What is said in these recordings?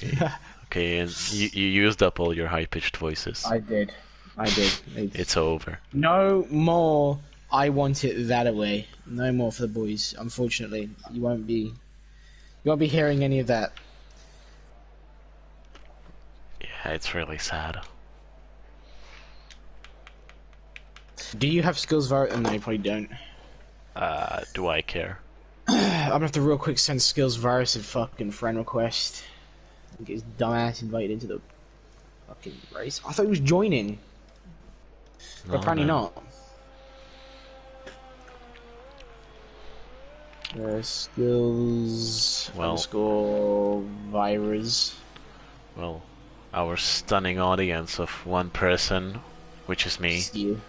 Okay, okay, and you used up all your high-pitched voices. I did. I did. It's over. No more. I want it that way. No more for the boys. Unfortunately, you won't be. You won't be hearing any of that. Yeah, it's really sad. Do you have skills virus? No, you probably don't. Do I care? I'm gonna have to real quick send skills virus a fucking friend request. Get his dumbass invited into the fucking race. I thought he was joining, but No, apparently man. not. Skills Well, underscore virus. well, our stunning audience of one person, which is me, You.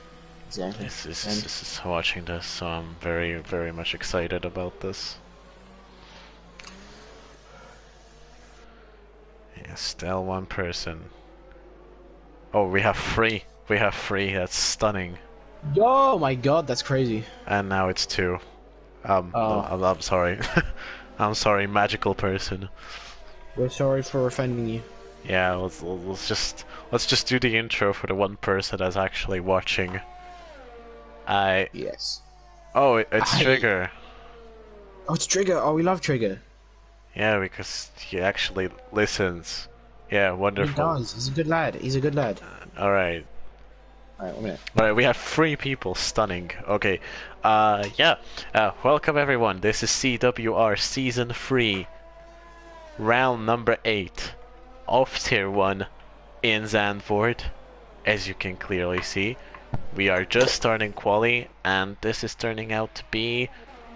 Exactly. is watching this, so I'm very, very much excited about this. Yeah, still one person. Oh, we have three. We have three. That's stunning. Oh my god, that's crazy. And now it's two. No, Oh, I'm sorry. I'm sorry, magical person. we're sorry for offending you. Yeah, let's just do the intro for the one person that's actually watching. Yes. Oh, it's Trigger. Oh, it's Trigger. Oh, we love Trigger. Yeah, because he actually listens. Yeah, He wonderful. does. He's a good lad. He's a good lad. Alright. Alright, 1 minute. Alright, we have three people. Stunning. Okay. Yeah. Welcome everyone. This is CWR Season 3. Round number 8 of Tier 1 in Zandvoort. As you can clearly see, we are just starting quali, and this is turning out to be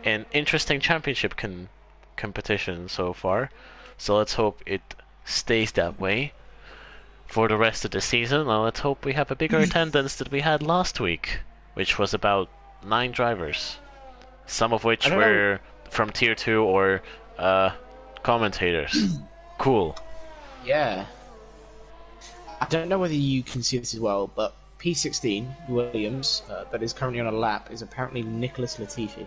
an interesting championship competition so far. So let's hope it stays that way for the rest of the season. Now let's hope we have a bigger attendance than we had last week, which was about 9 drivers, some of which were from Tier 2 or commentators. Cool. Yeah. I don't know whether you can see this as well, but P16 Williams, that is currently on a lap, is apparently Nicholas Latifi.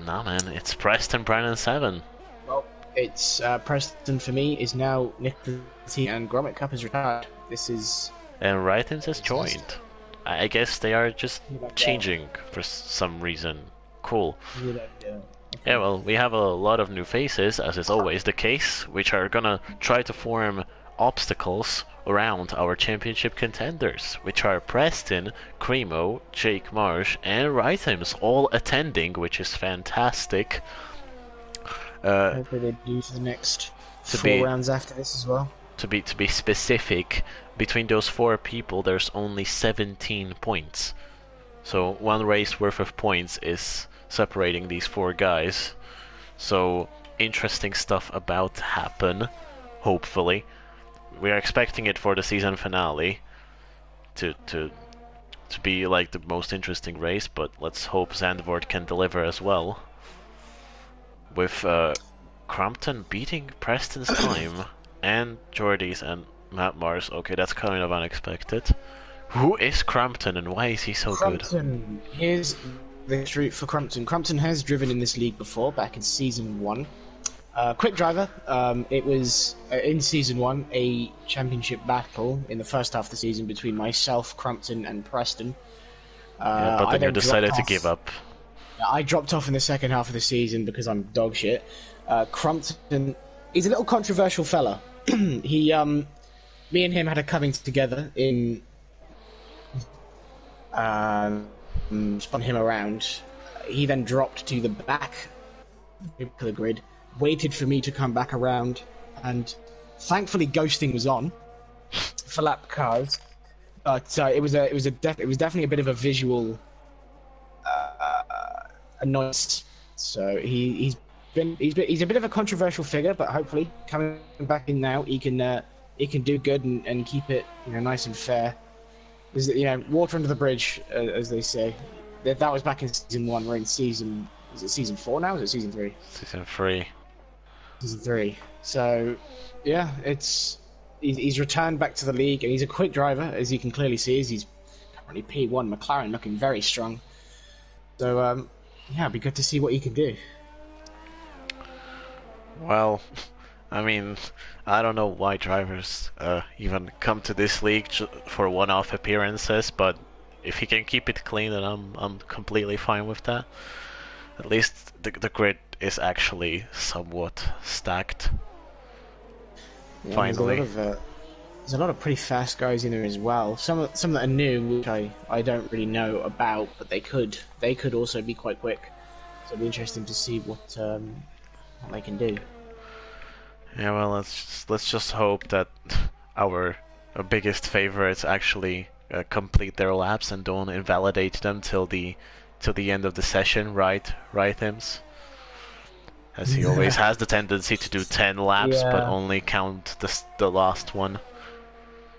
Nah, man, it's Preston Brennan 7. Well, it's Preston for me is now Nicholas Latifi, and Gromit Cup is retired. This is. And Rytons has joined. I guess they are just changing for some reason. Cool. Yeah, well, we have a lot of new faces, as is always the case, which are gonna try to form obstacles around our championship contenders, which are Preston, Cremo, Jake Marsh, and Rythms, all attending, which is fantastic. Hopefully they do for the next 4 rounds after this as well. To be specific, between those 4 people, there's only 17 points. So 1 race worth of points is separating these 4 guys. So interesting stuff about to happen, hopefully. We are expecting it for the season finale to be like the most interesting race, but let's hope Zandvoort can deliver as well. With Crampton beating Preston's time and Jordy's and Matt Mars. Okay, that's kind of unexpected. Who is Crampton and why is he so good? Crampton, here's the truth for Crampton. Crampton has driven in this league before, back in Season 1. Quick driver. It was, in Season 1, a championship battle in the first half of the season between myself, Crampton, and Preston. Yeah, but then you decided to give up. I dropped off in the second half of the season because I'm dog shit. Crampton, he's a little controversial fella. Me and him had a coming together in... spun him around. He then dropped to the back of the grid, waited for me to come back around, and thankfully ghosting was on for lap cars. But it was definitely a bit of a visual annoyance. So he's a bit of a controversial figure, but hopefully coming back in now, he can do good and keep it nice and fair. Water under the bridge, as they say. That was back in Season 1. We're in season... Is it Season 4 now, or is it Season 3? Season 3. Season 3. So, yeah, he's returned back to the league, and he's a quick driver, as you can clearly see, as he's currently P1 McLaren, looking very strong. So, yeah, it'd be good to see what he can do. Well, I mean, I don't know why drivers even come to this league for one-off appearances, but if he can keep it clean, then I'm completely fine with that. At least the grid is actually somewhat stacked. Yeah, Finally. there's a lot of pretty fast guys in there as well. Some that are new, which I don't really know about, but they could also be quite quick. So it'll be interesting to see what they can do. Yeah, well, let's just hope that our biggest favorites actually complete their laps and don't invalidate them till the end of the session, right? Right, Hims? As he always has the tendency to do 10 laps, but Yeah. only count the last one.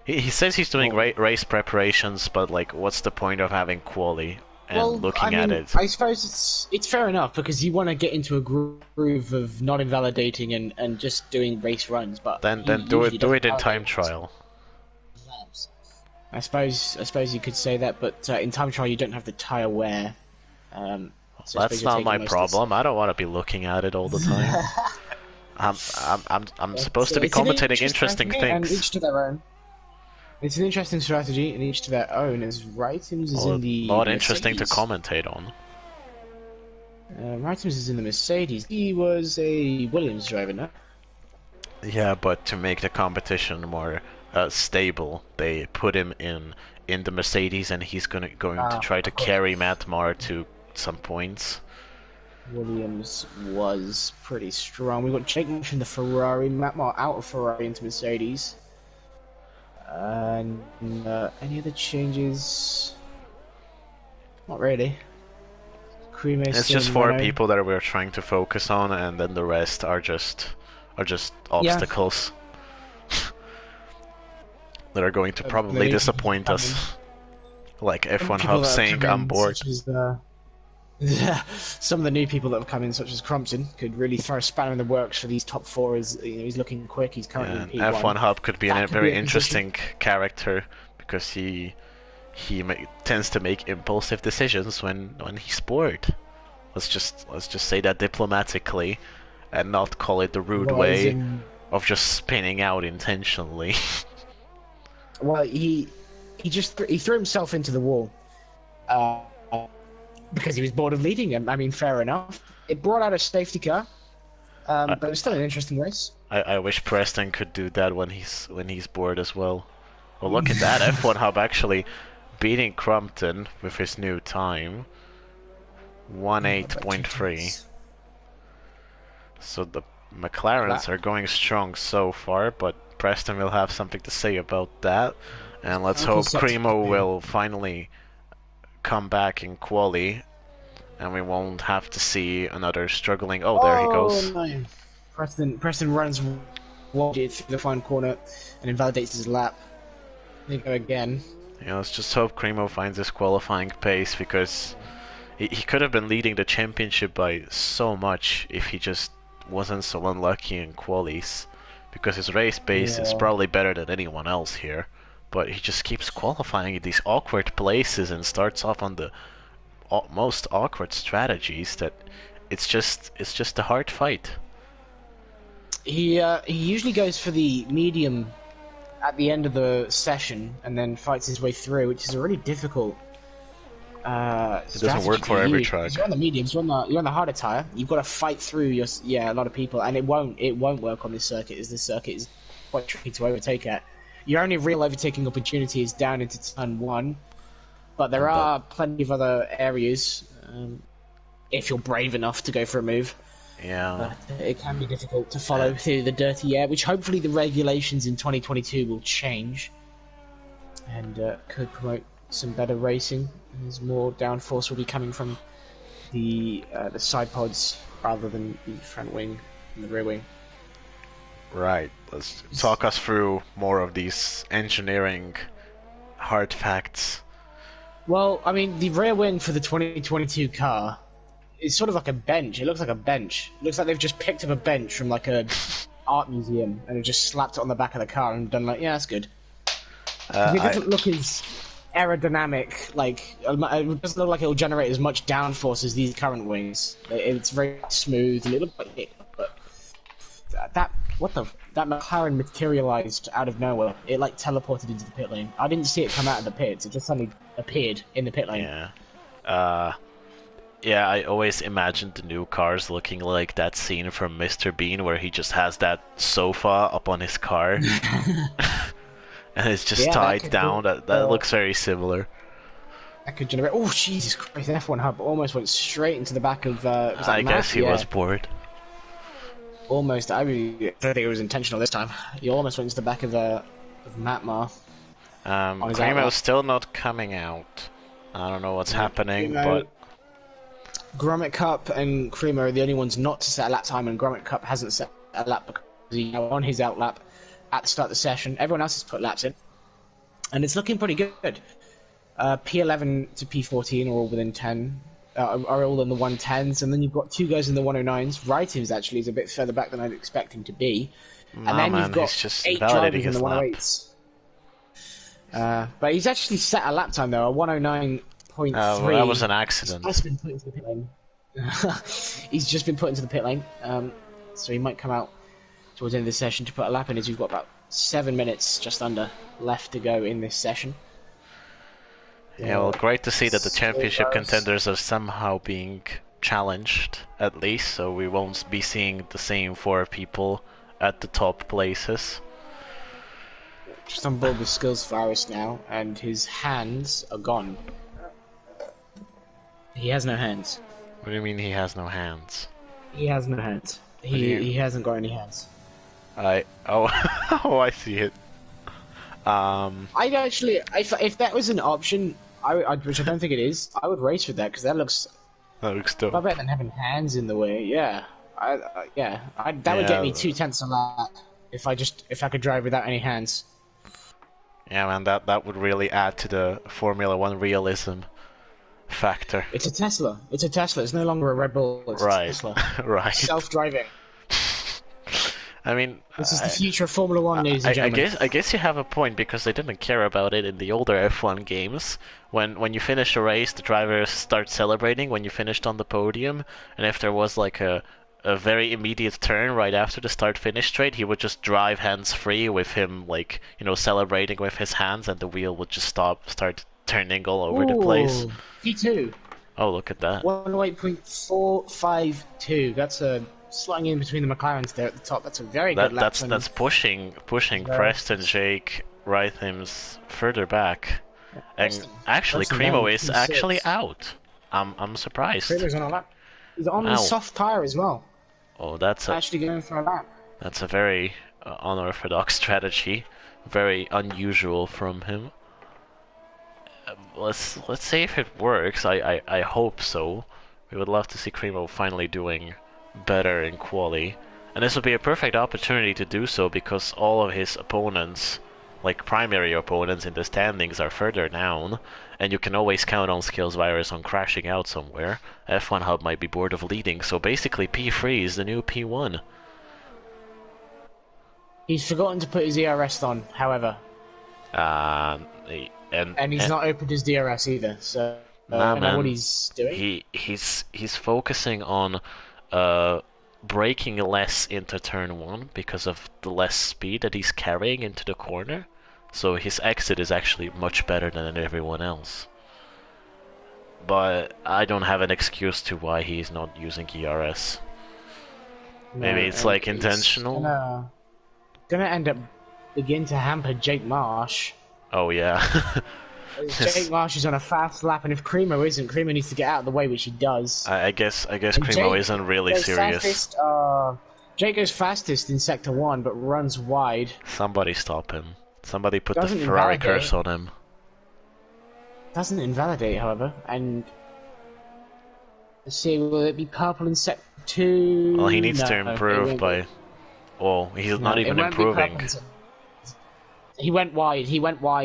He says he's doing race preparations, but like, what's the point of having quali and Well, looking at it? I suppose it's fair enough because you want to get into a groove of not invalidating and just doing race runs, but Then he do usually it doesn't in time validate trial. laps. I suppose you could say that, but in time trial you don't have the tire wear. So I suppose That's you're not taking my most problem. I don't want to be looking at it all the time. I'm supposed to be It's an commentating interesting strategy, and things. each to their own. It's an interesting strategy, and each to their own. As Wrightons is Well, in the not Mercedes. interesting to commentate on. Wrightons is in the Mercedes. He was a Williams driver, no? Yeah, but to make the competition more stable, they put him in the Mercedes, and he's going to try to carry Matt Marr to some points. Williams was pretty strong. We got Jake Marsh in the Ferrari, Matt Marr out of Ferrari into Mercedes. And any other changes? Not really. It's just four people that we're trying to focus on, and then the rest are just obstacles that are going to probably disappoint us. Like F1 Hub saying I'm bored. Some of the new people that have come in, such as Crompton, could really throw a spanner in the works for these top four. As you know, he's looking quick. He's currently in P1. F1 Hub could be a very interesting character because he tends to make impulsive decisions when he's bored. Let's just say that diplomatically, and not call it the rude way of just spinning out intentionally. Well, he threw himself into the wall. Because he was bored of leading him. I mean, fair enough. It brought out a safety car, but it's still an interesting race. I wish Preston could do that when he's bored as well. Well, look at that F1 Hub actually beating Crumpton with his new time, 1:08.3. So the McLarens are going strong so far, but Preston will have something to say about that. And let's hope Cremo will finally come back in quali, and we won't have to see another struggling. Oh, there he goes. No. Preston runs through the final corner and invalidates his lap. They go again. Yeah, let's just hope Cremo finds his qualifying pace, because he could have been leading the championship by so much if he just wasn't so unlucky in qualies, because his race pace is probably better than anyone else here. But he just keeps qualifying in these awkward places and starts off on the most awkward strategies that it's just a hard fight. He usually goes for the medium at the end of the session and then fights his way through, which is a really difficult it doesn't work for every track. You're on the mediums, you're on the harder tire. You've got to fight through a lot of people, and it won't work on this circuit, as this circuit is quite tricky to overtake at. Your only real overtaking opportunity is down into turn 1, but there are plenty of other areas if you're brave enough to go for a move. Yeah. But it can be difficult to follow through the dirty air, which hopefully the regulations in 2022 will change and could promote some better racing, as more downforce will be coming from the side pods rather than the front wing and the rear wing. Right. Let's talk us through more of these engineering hard facts. Well, I mean, the rear wing for the 2022 car is sort of like a bench. It looks like a bench. It looks like they've just picked up a bench from like a art museum and have just slapped it on the back of the car and done like, yeah, that's good. It doesn't look as aerodynamic. Like, it doesn't look like it will generate as much downforce as these current wings. It's very smooth and it looks like it, but What the? That McLaren materialized out of nowhere. It like teleported into the pit lane. I didn't see it come out of the pits. It just suddenly appeared in the pit lane. Yeah. Yeah, I always imagined the new cars looking like that scene from Mr. Bean where he just has that sofa up on his car and it's just tied down. That looks very similar. That could generate. Oh, Jesus Christ! F1 Hub almost went straight into the back of. I guess he was bored. Almost. I don't think it was intentional this time. He almost went into the back of Matmar. Primo's still not coming out. I don't know what's happening, but Gromit Cup and Cremo are the only ones not to set a lap time, and Gromit Cup hasn't set a lap because he's on his out lap at the start of the session. Everyone else has put laps in, and it's looking pretty good. P11 to P14 are all within 10, are all in the 110s, and then you've got two guys in the 109s. Writings actually is a bit further back than I'd expect him to be, and then you've got 8 drivers in the 108s. But he's actually set a lap time though, a 109.3. Well, that was an accident. He's just been put into the pit lane. He's just been put into the pit lane, so he might come out towards the end of the session to put a lap in, as you've got about 7 minutes, just under, left to go in this session. Yeah, well, great to see that the championship contenders are somehow being challenged, at least, so we won't be seeing the same 4 people at the top places. Just on board with Skills Virus now, and his hands are gone. He has no hands. What do you mean he has no hands? He has no hands. He hasn't got any hands. Oh, I see it. I'd actually, if that was an option, which I don't think it is, I would race with that because that looks dope. far better than having hands in the way. Yeah, that would get me 2/10 a lap if I could drive without any hands. Yeah, man, that would really add to the Formula 1 realism factor. It's a Tesla. It's a Tesla. It's no longer a Red Bull. It's a Tesla. Right. Self-driving. I mean, this is the future of Formula 1, ladies and gentlemen. I guess you have a point, because they didn't care about it in the older F1 games. When you finish a race, the drivers start celebrating when you finished on the podium, and if there was like a very immediate turn right after the start-finish straight, he would just drive hands-free with him, like, you know, celebrating with his hands, and the wheel would just start turning all over the place. P2. Oh, look at that. 108.452. That's a sliding in between the McLarens there at the top. That's a very good lap. That's pushing Preston, Jake, Rhythms further back. Yeah, and actually, Cremo is actually out. I'm surprised. Cremo's on a lap. He's on the soft tire as well. Oh, that's actually going for a lap. That's a very unorthodox strategy. Very unusual from him. Let's see if it works. I hope so. We would love to see Cremo finally doing better in quali, and this would be a perfect opportunity to do so because all of his opponents, like primary opponents in the standings, are further down, and you can always count on Skills Virus on crashing out somewhere. F1 Hub might be bored of leading, so basically P3 is the new P1. He's forgotten to put his ERS on, however. And he's not opened his DRS either, so I don't know what he's doing. He's focusing on braking less into turn 1 because of the less speed that he's carrying into the corner. So his exit is actually much better than everyone else. But I don't have an excuse to why he's not using ERS. Maybe it's like intentional. Gonna end up begin to hamper Jake Marsh. Oh yeah. Jake Marsh is on a fast lap, and if Cremo isn't, Cremo needs to get out of the way, which he does. I guess Cremo isn't really serious. Jake goes fastest in Sector 1, but runs wide. Somebody stop him. Somebody put the Ferrari curse on him. Doesn't invalidate, however, and let's see, will it be purple in Sector 2? Well, he needs to improve by... Well, he's not even improving. He went wide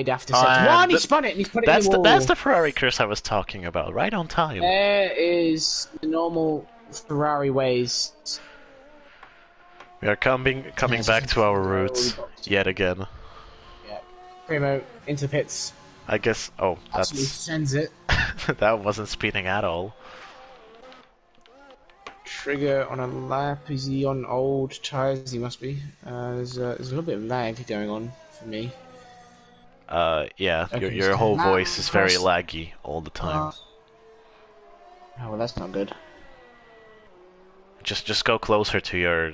after Sector 1, he spun it, and he's put it in the wall. That's the Ferrari curse I was talking about, right on time. There is the normal Ferrari ways. We are coming back to our roots, yet again. Yeah, Cremo into the pits. I guess, absolutely sends it. That wasn't speeding at all. Trigger on a lap. Is he on old tyres? He must be. There's a little bit of lag going on for me. Yeah, Okay, your so whole lap voice is very cross. laggy all the time. Oh well, that's not good. Just go closer to your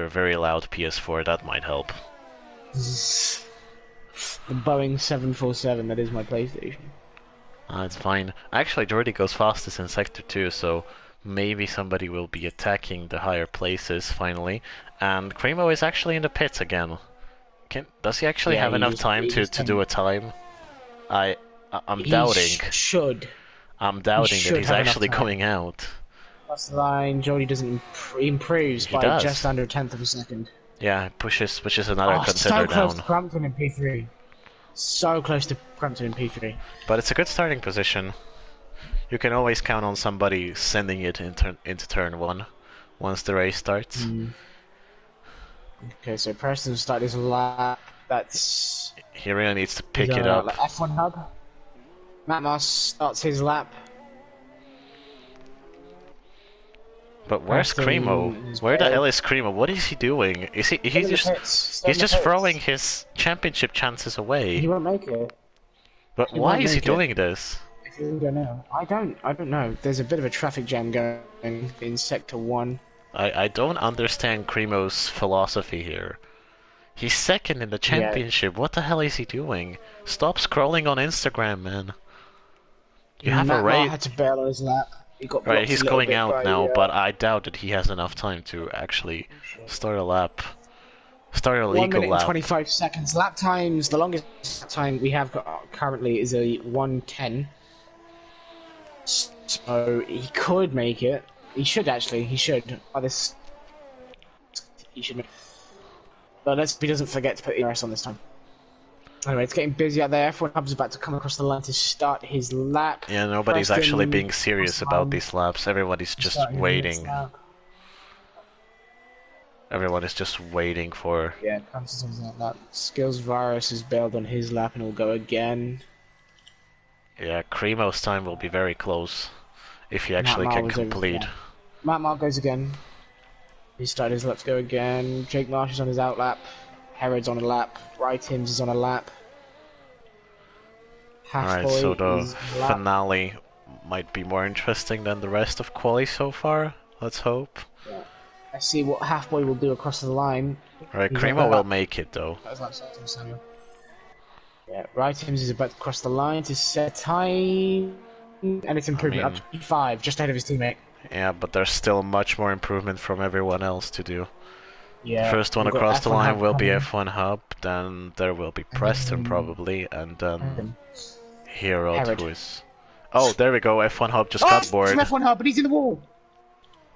very loud PS4. That might help. The Boeing 747. That is my PlayStation. It's fine. Actually, it already goes fastest in Sector 2, so maybe somebody will be attacking the higher places finally. And Cremo is actually in the pits again. Does he actually have enough time to do a time? I'm doubting. Should. I'm He doubting that should he's have enough actually time. coming out. Across the line, Jody doesn't improves He by does. just under a tenth of a second. Yeah, pushes another Oh, contender so close down. to Crampton in P3. So close to Crampton in P3. But it's a good starting position. You can always count on somebody sending it into turn 1 once the race starts. Okay, so Preston started his lap. That's... He really needs to pick it up. F1 hub. Matt Moss starts his lap. But where's Cremo? Where the hell is Cremo? What is he doing? He's just throwing his championship chances away. He won't make it. But why is he doing this? I don't know. There's a bit of a traffic jam going in Sector 1. I don't understand Cremo's philosophy here. He's second in the championship. What the hell is he doing? Stop scrolling on Instagram, man. You have a race. Had to bail on his lap. Right, he's going out now, but I doubt that he has enough time to actually start a lap. Start a legal 1 minute lap. and 25 seconds. Lap times, the longest time we have currently is a 1:10. So he could make it. He should actually. He should. He should. But let's hope he doesn't forget to put the RS on this time. Anyway, it's getting busy out there. F1 Hub's about to come across the line to start his lap. Yeah, nobody's actually being serious about these laps. Everybody's just waiting. Everyone is just waiting for... Yeah, Francis on that. Skills Virus is bailed on his lap and will go again. Yeah, Cremo's time will be very close if he actually can complete. Matt Mark goes again. He started his lap to go again. Jake Marsh is on his out lap. Herod's on a lap. Wright Timms is on a lap. Alright, so the finale might be more interesting than the rest of Quali so far. Let's hope. Yeah. Let's see what Halfboy will do across the line. Alright, Cremo will make it though. Yeah, Wright Timms is about to cross the line to set time. And it's improvement up to P5, just ahead of his teammate. Yeah, but there's still much more improvement from everyone else to do. Yeah, the first one across the line will be F1 Hub, then there will be Preston probably, and then Hero, who is... Oh, there we go, F1 Hub just got bored. F1 Hub, but he's in the wall!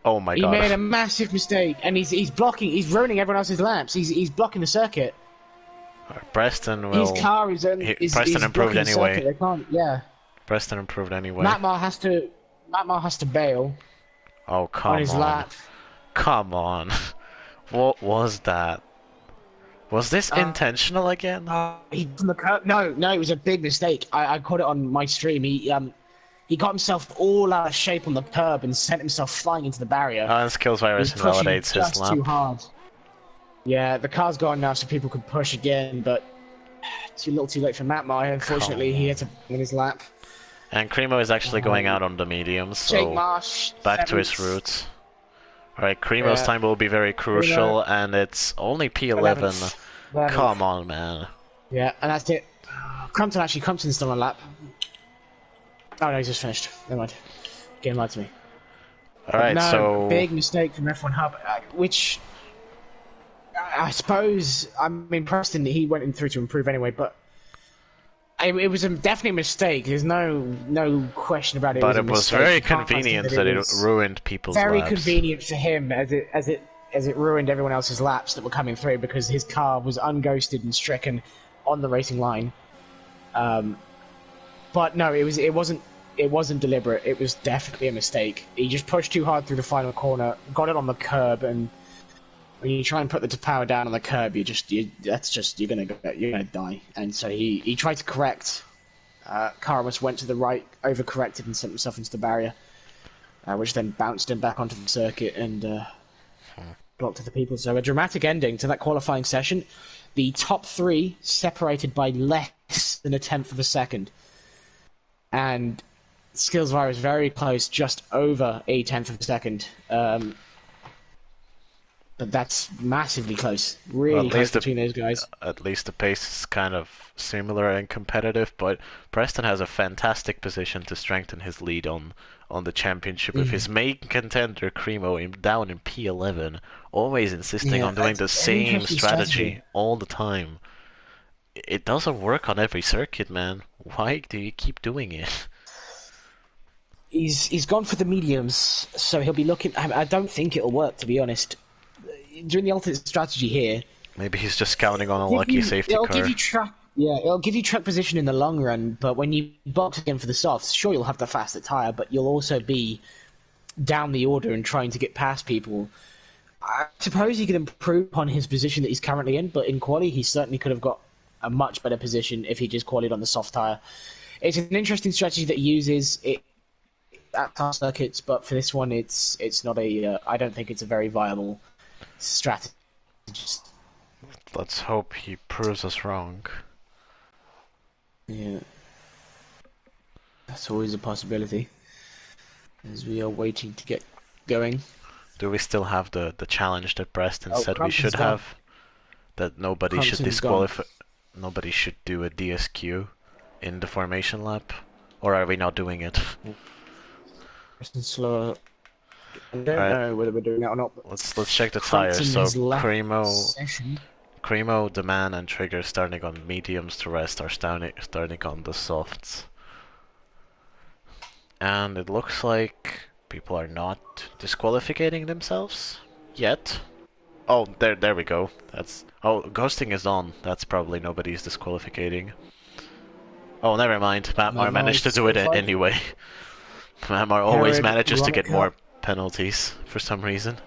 Oh my god. He made a massive mistake, and he's blocking, he's ruining everyone else's laps, he's blocking the circuit. Preston will... His car is Preston improved anyway. They can't, yeah. Preston improved anyway. Matt has to bail. Oh, come on. His lap. Come on. What was that? Was this intentional again? He from the curb. No, it was a big mistake. I caught it on my stream. He got himself all out of shape on the curb and sent himself flying into the barrier. And Skills Virus invalidates his lap. Too hard. Yeah, the car's gone now, so people could push again, but too little, too late for Matt Meyer. Unfortunately, he had to win his lap. And Cremo is actually going out on the mediums, so Jake Marsh, back to his roots. Alright, Cremo's time will be very crucial, and it's only P11. Come on, man. Yeah, and that's it. Crumpton's still on lap. Oh no, he's just finished. Never mind. Game lied to me. Alright, so... big mistake from F1 Hub, which... I suppose, I mean, Preston, he went in through to improve anyway, but... It was definitely a mistake. There's no question about it. But it was very convenient that it ruined people's laps. Very convenient for him, as it ruined everyone else's laps that were coming through because his car was unghosted and stricken on the racing line. But no, it wasn't deliberate. It was definitely a mistake. He just pushed too hard through the final corner, got it on the curb, and when you try and put the power down on the curb, you're gonna die. And so he tried to correct. Karamus went to the right, overcorrected, and sent himself into the barrier. which then bounced him back onto the circuit and blocked other people. So a dramatic ending to that qualifying session. The top three separated by less than a tenth of a second. And Skillsfire is very close, just over a tenth of a second. But that's massively close. Really close between those guys. At least the pace is kind of similar and competitive, but Preston has a fantastic position to strengthen his lead on the championship with his main contender, Cremo, down in P11, always insisting on doing the same strategy all the time. It doesn't work on every circuit, man. Why do you keep doing it? He's gone for the mediums, so he'll be looking... I don't think it'll work, to be honest. Doing the alternate strategy here... Maybe he's just counting on a lucky safety car. It'll give you track position in the long run, but when you box again for the softs, sure, you'll have the faster tyre, but you'll also be down the order and trying to get past people. I suppose he could improve upon his position that he's currently in, but in quali, he certainly could have got a much better position if he just qualied on the soft tyre. It's an interesting strategy that he uses at car circuits, but for this one, it's not a... I don't think it's a very viable strategy. Let's hope he proves us wrong. Yeah. That's always a possibility. As we are waiting to get going. Do we still have the challenge that Preston said we should have? That nobody should disqualify... Nobody should do a DSQ in the formation lap? Or are we not doing it? Preston's slower. I don't know whether we're doing that or not. Let's check the tires. So Cremo, the man, and Trigger starting on mediums. The rest are starting on the softs. And it looks like people are not disqualifying themselves yet. Oh, there we go. Ghosting is on. That's probably nobody's disqualifying. Oh, never mind. Mamar managed to do it anyway. Mamar always manages to get more penalties for some reason.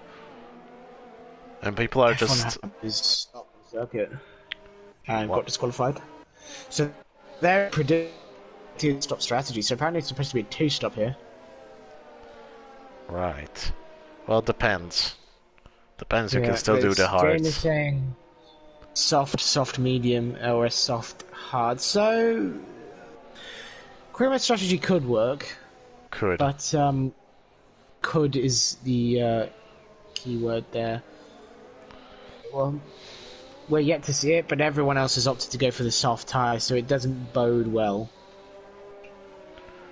And people are just... circuit and got disqualified. So they're predicted stop strategy, so apparently it's supposed to be a 2-stop here. Right. Well, it depends. Depends, you can still do the hard. Game is saying soft, medium, or a soft, hard. So Cremo's strategy could work. Could. But could is the key word there. Well, we're yet to see it, but everyone else has opted to go for the soft tyre, so it doesn't bode well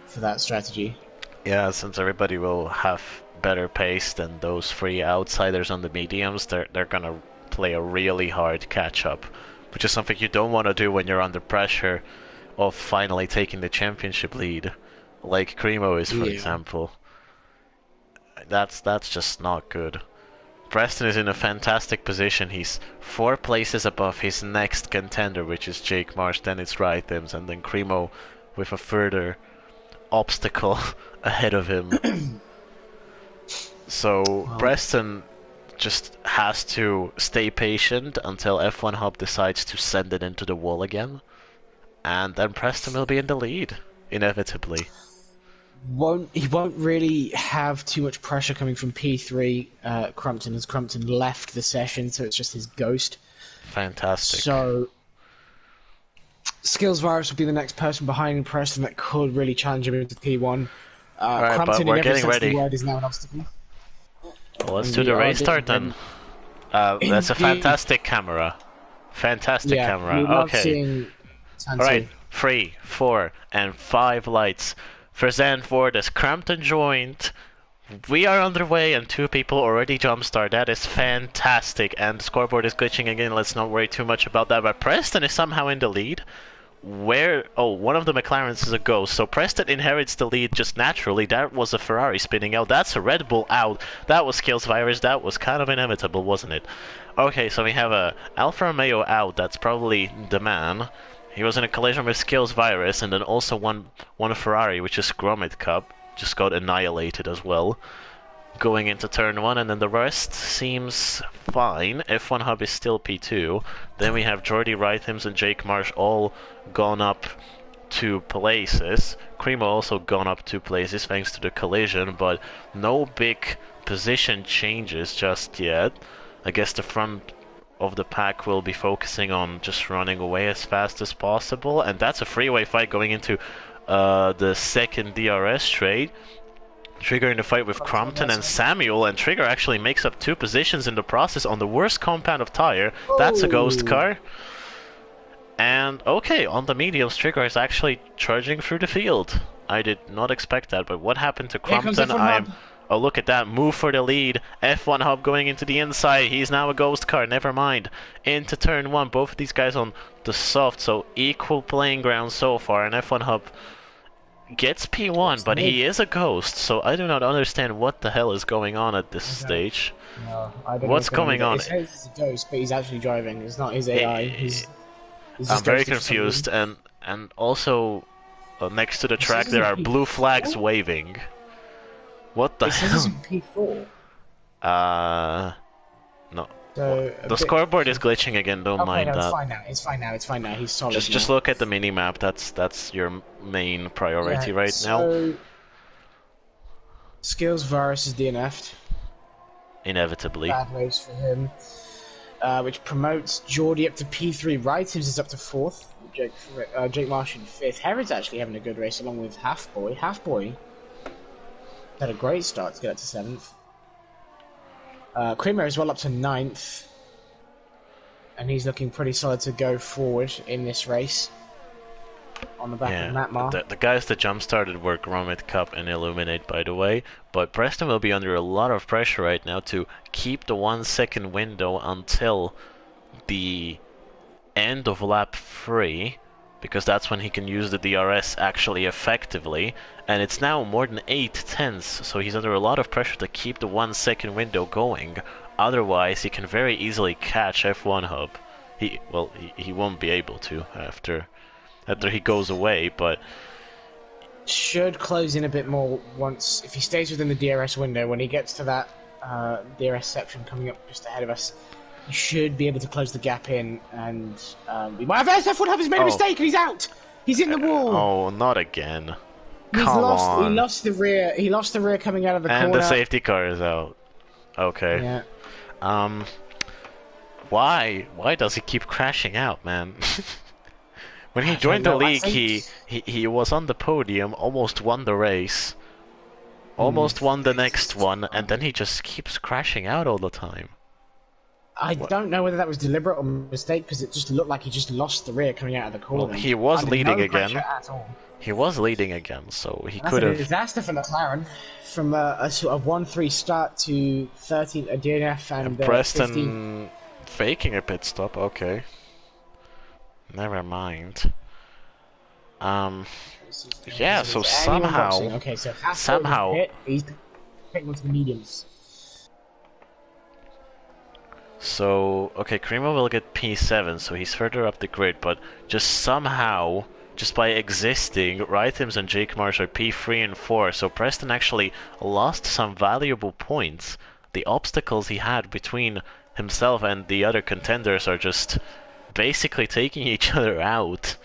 for that strategy. Yeah, since everybody will have better pace than those three outsiders on the mediums, they're gonna play a really hard catch-up, which is something you don't want to do when you're under pressure of finally taking the championship lead, like Cremo is, for example. That's just not good. Preston is in a fantastic position. He's 4 places above his next contender, which is Jake Marsh, then it's Rythms, and then Cremo with a further obstacle ahead of him. So Preston just has to stay patient until F1 Hub decides to send it into the wall again, and then Preston will be in the lead, inevitably. He won't really have too much pressure coming from P3 Crumpton, as Crumpton left the session, so it's just his ghost. Fantastic. So Skills Virus will be the next person behind Preston that could really challenge him into P1. Right, Crumpton, but we're in every getting sense ready. of the word, is now an obstacle. Well, let's do the race start then. That's a fantastic camera. Fantastic camera. Okay. Alright, 3, 4, and 5 lights. For Zandvoort, as Crampton joined, we are underway and 2 people already jumpstart. That is fantastic. And the scoreboard is glitching again. Let's not worry too much about that. But Preston is somehow in the lead. One of the McLarens is a ghost. So Preston inherits the lead just naturally. That was a Ferrari spinning out. That's a Red Bull out. That was Skills Virus. That was kind of inevitable, wasn't it? Okay, so we have a Alfa Romeo out. That's probably the man. He was in a collision with Skills Virus, and then also one Ferrari, which is Gromit Cup, just got annihilated as well. Going into turn 1, and then the rest seems fine. F1 Hub is still P2. Then we have Jordy Rythms and Jake Marsh all gone up 2 places. Cremo also gone up 2 places thanks to the collision, but no big position changes just yet. I guess the front of the pack will be focusing on just running away as fast as possible, and that's a freeway fight going into the second DRS straight. Trigger in the fight with Crompton and Samuel, and Trigger actually makes up 2 positions in the process on the worst compound of tire. That's a ghost car. And okay, on the mediums, Trigger is actually charging through the field. I did not expect that, but what happened to Crompton? Oh, look at that, move for the lead. F1 Hub going into the inside. He's now a ghost car, never mind. Into turn 1, both of these guys on the soft, so equal playing ground so far. And F1 Hub gets P1, but he is a ghost, so I do not understand what the hell is going on at this stage. No, I don't What's know going on? It says he's a ghost, but he's actually driving. It's not his AI. He's I'm very confused, and also next to the track there are blue flags waving. What the hell? This is P4. No. So the scoreboard is glitching again. Don't mind that. It's fine now. It's fine now. It's fine now. He's solid. Just look at the mini map. That's your main priority right now. Skills Varus is DNF'd. Inevitably. Bad race for him. Which promotes Geordie up to P3. Writings is up to 4th. Jake Marsh in 5th. Herod's actually having a good race along with Halfboy. Halfboy had a great start to get up to 7th. Creamer is well up to 9th. And he's looking pretty solid to go forward in this race. On the back of Matmar. The guys that jump-started were Gromit, Cup, and Illuminate, by the way. But Preston will be under a lot of pressure right now to keep the 1 second window until the end of lap 3. Because that's when he can use the DRS actually effectively. And it's now more than 8 tenths, so he's under a lot of pressure to keep the 1 second window going. Otherwise, he can very easily catch F1 Hub. He won't be able to after he goes away, but should close in a bit more once if he stays within the DRS window. When he gets to that DRS section coming up just ahead of us, he should be able to close the gap in, and we might have F1 Hub has made a mistake and he's out. He's in the wall. Oh, not again. He lost the rear. He lost the rear coming out of the corner. And the safety car is out. Okay. Yeah. Why does he keep crashing out, man? When he joined the league, he was on the podium, almost won the race, almost won the next one, and then he just keeps crashing out all the time. I don't know whether that was deliberate or mistake, because it just looked like he just lost the rear coming out of the corner. Well, he was leading again. He was leading again, so he could have. That's a disaster for McLaren. From a sort of 1-3 start to 13 a DNF and Preston 15. faking a pit stop. Okay. Never mind. Yeah. So somehow, okay, so he's picking onto the mediums. So, okay, Cremo will get P7, so he's further up the grid, but just somehow, just by existing, Rythims and Jake Marsh are P3 and 4, so Preston actually lost some valuable points. The obstacles he had between himself and the other contenders are just basically taking each other out.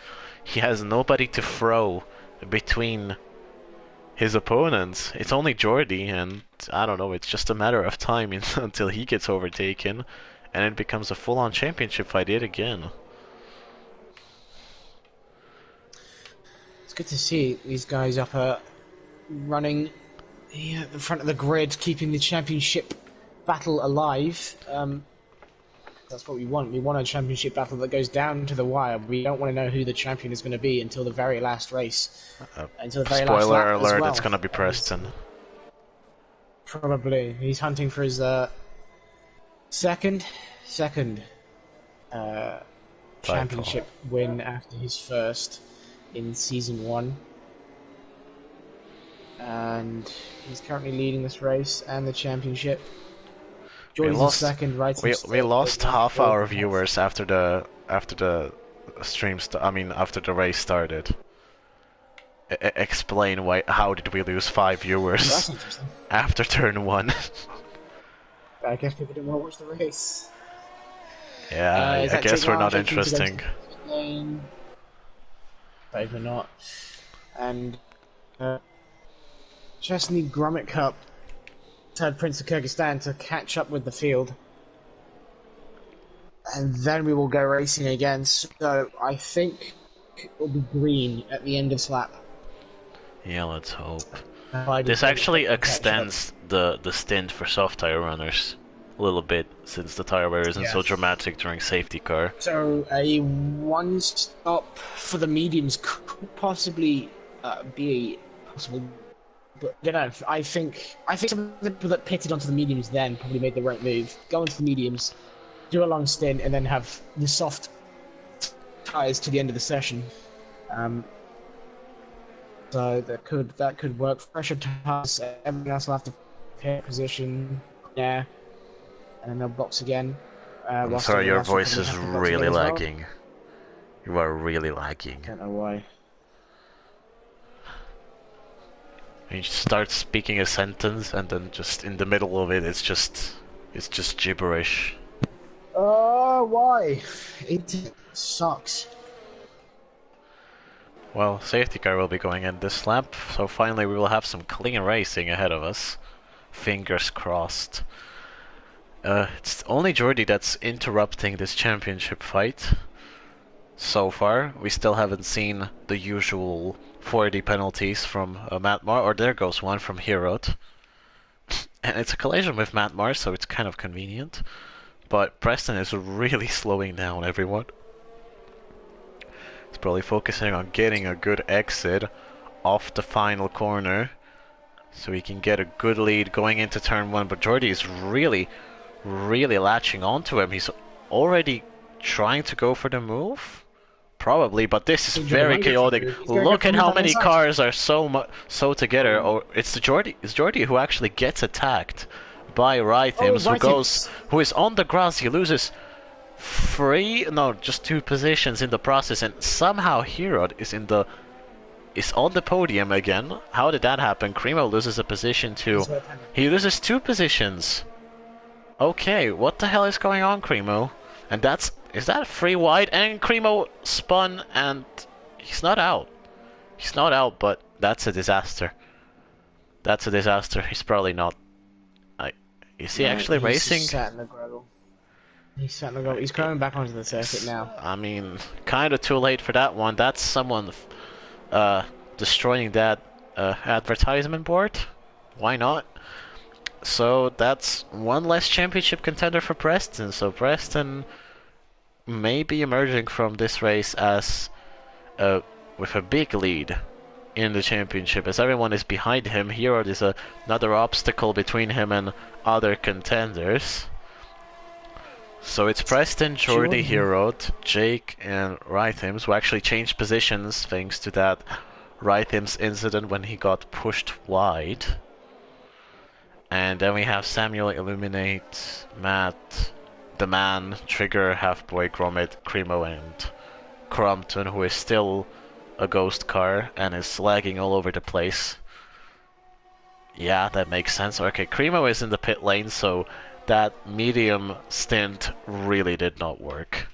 He has nobody to throw between his opponents. It's only Geordie, and I don't know, it's just a matter of time until he gets overtaken, and it becomes a full-on championship fight yet again. It's good to see these guys up running at the front of the grid, keeping the championship battle alive. That's what we want. We want a championship battle that goes down to the wire. We don't want to know who the champion is going to be until the very last race. Until the very last lap spoiler alert, as well. it's going to be Preston. Probably. He's hunting for his second championship win after his first in Season 1. And he's currently leading this race and the championship. We lost half our viewers after the stream. After the race started. Explain how did we lose 5 viewers after turn 1? I guess people didn't want to watch the race. Yeah, I guess we're not interesting. believe it or not. And just need Grommet Cup, third Prince of Kyrgyzstan, to catch up with the field. And then we will go racing again. So I think it will be green at the end of this lap. Yeah, let's hope. This actually extends the stint for soft tire runners a little bit, since the tire wear isn't so dramatic during safety car. So a one stop for the mediums could possibly be possible. But I don't know. I think some of the people that pitted onto the mediums then probably made the right move. Go into the mediums, do a long stint, and then have the soft tires to the end of the session. So that could work. Pressure tires. Everyone else will have to pick position. Yeah, and then they'll box again. I'm sorry, your voice is really lagging. Well. You are really lagging. I don't know why. You start speaking a sentence and then just in the middle of it, it's just gibberish. Why? It sucks. Well, safety car will be going in this lap, so finally we will have some clean racing ahead of us. Fingers crossed. It's only Jordi that's interrupting this championship fight. So far, we still haven't seen the usual 40 penalties from Matmar, or there goes one from Herod. And it's a collision with Matmar, so it's kind of convenient. But Preston is really slowing down everyone. He's probably focusing on getting a good exit off the final corner, so he can get a good lead going into turn 1. But Jordi is really latching onto him. He's already trying to go for the move. Probably, but this is very chaotic. Look at how many cars are so together. Oh, it's Jordi who actually gets attacked by Rhythms, who is on the grass. He loses just 2 positions in the process, and somehow Herod is on the podium again. How did that happen? Cremo loses a position too. He loses 2 positions. Okay, what the hell is going on, Cremo? And is that free wide? And Cremo spun, and he's not out. He's not out, but that's a disaster. That's a disaster. He's probably not. Is he actually racing? He's sat in the gravel. He's sat in the gravel. He's coming back onto the circuit now. I mean, kind of too late for that one. That's someone destroying that advertisement board. Why not? So that's one less championship contender for Preston. So Preston may be emerging from this race as with a big lead in the championship, as everyone is behind him. Here is another obstacle between him and other contenders. So it's Preston, Jordi, Herod, Jake, and Rhythms, who actually changed positions thanks to that Rhythms incident when he got pushed wide. And then we have Samuel, Illuminate, Matt, The Man, Trigger, Halfboy, Gromit, Cremo, and Crompton, who is still a ghost car and is lagging all over the place. Yeah, that makes sense. Okay, Cremo is in the pit lane, so that medium stint really did not work.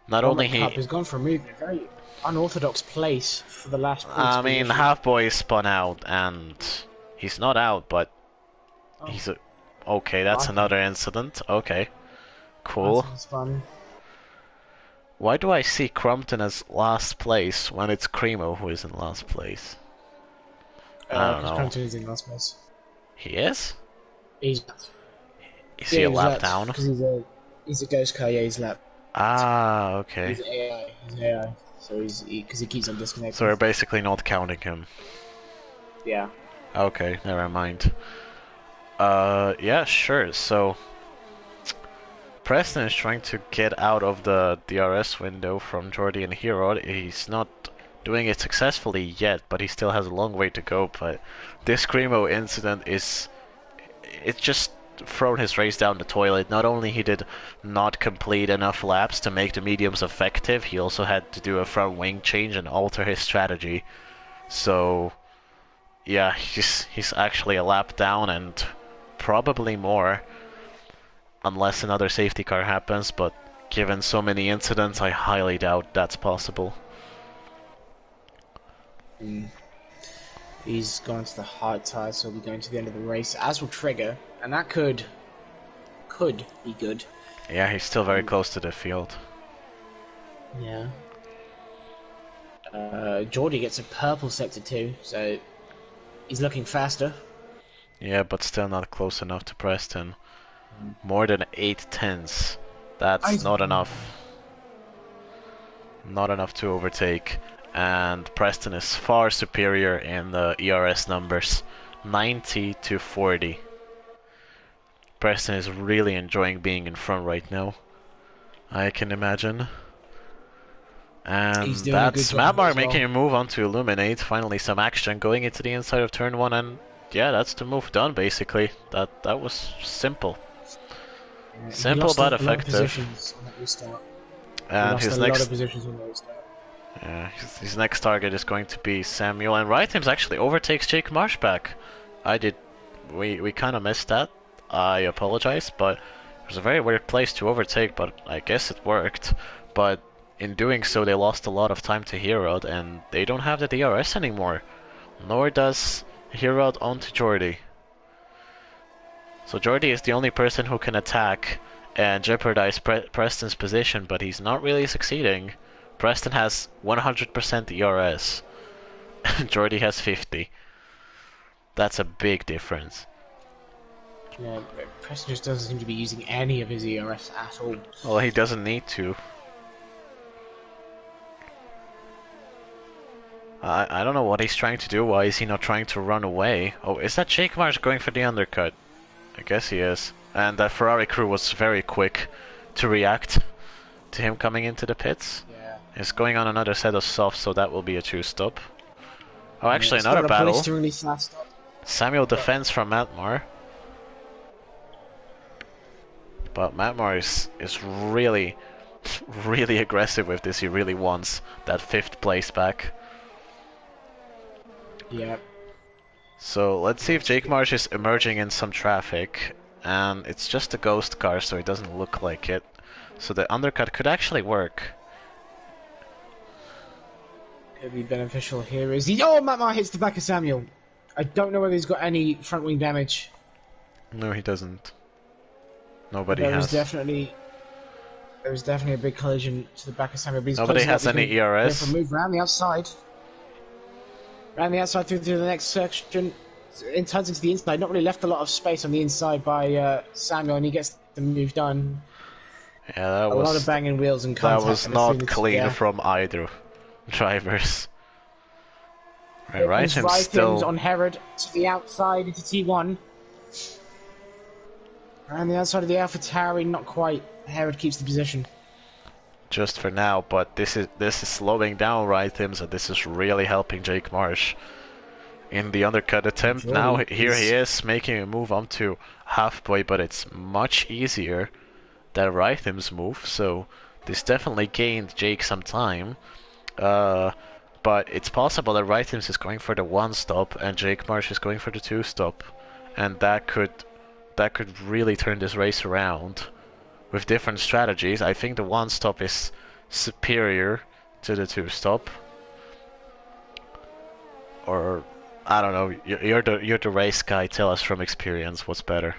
Not only he... has gone for a very unorthodox place for the last... I mean, Halfboy spun out, and he's not out, but he's a... Okay, that's another incident. Okay. Cool. That's fun. Why do I see Crompton as last place when it's Cremo who is in last place? I don't know. Crompton is in last place. He is? Is he a lap down? Because he's a ghost car, yeah, he's lap. Ah, okay. He's an AI. So because he keeps on disconnecting. So we're basically not counting him. Yeah. Okay, never mind. Yeah, sure, so... Preston is trying to get out of the DRS window from Jordi and Herod. He's not doing it successfully yet, but he still has a long way to go. But this Cremo incident it's just thrown his race down the toilet. Not only he did not complete enough laps to make the mediums effective, he also had to do a front wing change and alter his strategy. So yeah, he's actually a lap down and probably more. Unless another safety car happens, but given so many incidents, I highly doubt that's possible. Mm. He's gone to the hard tire, so we'll be going to the end of the race, as will Trigger, and that could be good. Yeah, he's still very close to the field. Yeah. Geordie gets a purple sector too, so he's looking faster. Yeah, but still not close enough to Preston. More than 8 tenths. That's not enough. Not enough to overtake. And Preston is far superior in the ERS numbers. 90 to 40. Preston is really enjoying being in front right now, I can imagine. And that's Matmar making a move onto Illuminate. Finally some action going into the inside of turn 1, and yeah, that's the move done basically. That was simple. Yeah, simple but effective. And his next his next target is going to be Samuel, and Rhythms actually overtakes Jake Marsh back. We kind of missed that. I apologize, but it was a very weird place to overtake, but I guess it worked. But in doing so, they lost a lot of time to Herod, and they don't have the DRS anymore. Nor does Herod onto Jordy. So Jordy is the only person who can attack and jeopardize Preston's position, but he's not really succeeding. Preston has 100% DRS. Jordy has 50. That's a big difference. Yeah, Preston just doesn't seem to be using any of his ERS at all. Well, he doesn't need to. I don't know what he's trying to do. Why is he not trying to run away? Oh, is that Jake Marsh going for the undercut? I guess he is. And that Ferrari crew was very quick to react to him coming into the pits. Yeah. It's going on another set of softs, so that will be a 2-stop. Oh, actually, another battle. Samuel defends from Matmar. But Matmar is really, really aggressive with this. He really wants that 5th place back. Yeah. So let's see if Jake Marsh is emerging in some traffic. And it's just a ghost car, so it doesn't look like it. So the undercut could actually work. Could be beneficial here. Is he? Oh, Matmar hits the back of Samuel. I don't know whether he's got any front wing damage. No, he doesn't. Nobody there has. There was definitely a big collision to the back of Samuel. But nobody has any ERS. Move around the outside. Around the outside through to the next section. In turns into the inside. Not really left a lot of space on the inside by Samuel, and he gets the move done. Yeah, that was a lot of banging wheels and contact. That was not clean from either drivers. Right, him still on Herod to the outside into T1. Around the outside of the Alpha Tauri, not quite. Herod keeps the position. Just for now, but this is slowing down Rhythms, and this is really helping Jake Marsh in the undercut attempt. Now here he is making a move onto halfway, but it's much easier than Rhythms' move, so this definitely gained Jake some time. But it's possible that Rhythms is going for the 1-stop and Jake Marsh is going for the 2-stop, and that could really turn this race around with different strategies. I think the 1-stop is superior to the 2-stop, or I don't know. You're the race guy. Tell us from experience what's better.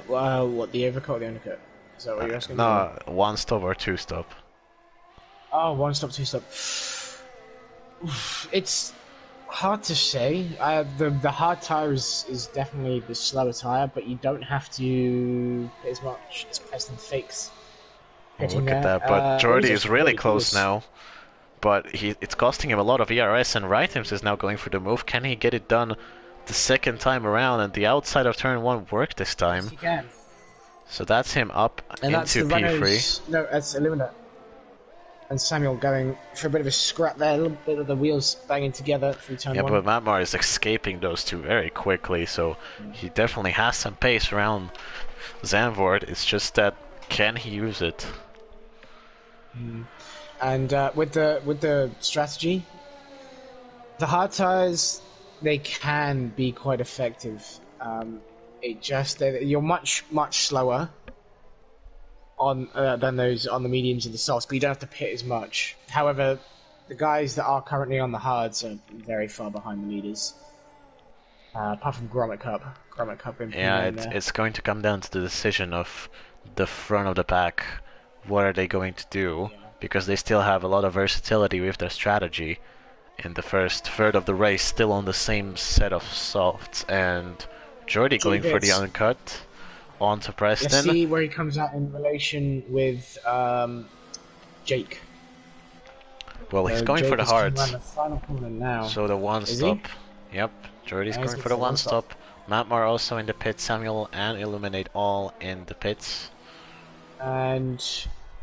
Well, what, the overcut or the undercut? Is that what you're asking? No, 1-stop or 2-stop. Oh, 1-stop, 2-stop. It's hard to say. The hard tire is definitely the slower tire, but you don't have to put as much as Preston fakes. Oh, look at that! But Jordy is really close now. But it's costing him a lot of ERS, and Rhythms is now going for the move. Can he get it done the second time around? And the outside of turn 1 worked this time. Yes, he can. So that's him up and into P3. No, that's Illumina. And Samuel going for a bit of a scrap there, a little bit of the wheels banging together through turn 1. Yeah, but Matmar is escaping those two very quickly, so he definitely has some pace around Zandvoort. It's just that, can he use it? And with the strategy, the hard tires, they can be quite effective. You're much slower on than those on the mediums and the softs, but you don't have to pit as much. However, the guys that are currently on the hards are very far behind the leaders. Apart from Grommet Cup. Grommet Cup in Yeah, there. it's going to come down to the decision of the front of the pack. What are they going to do? Yeah. Because they still have a lot of versatility with their strategy. In the first third of the race, still on the same set of softs, and Jordy going for the uncut onto Preston. Let's see where he comes out in relation with Jake. Well, he's going Jake for the hards. The final corner now. So the one stop. Yep, Jordy's going for the one stop. Matmar also in the pits. Samuel and Illuminate all in the pits. And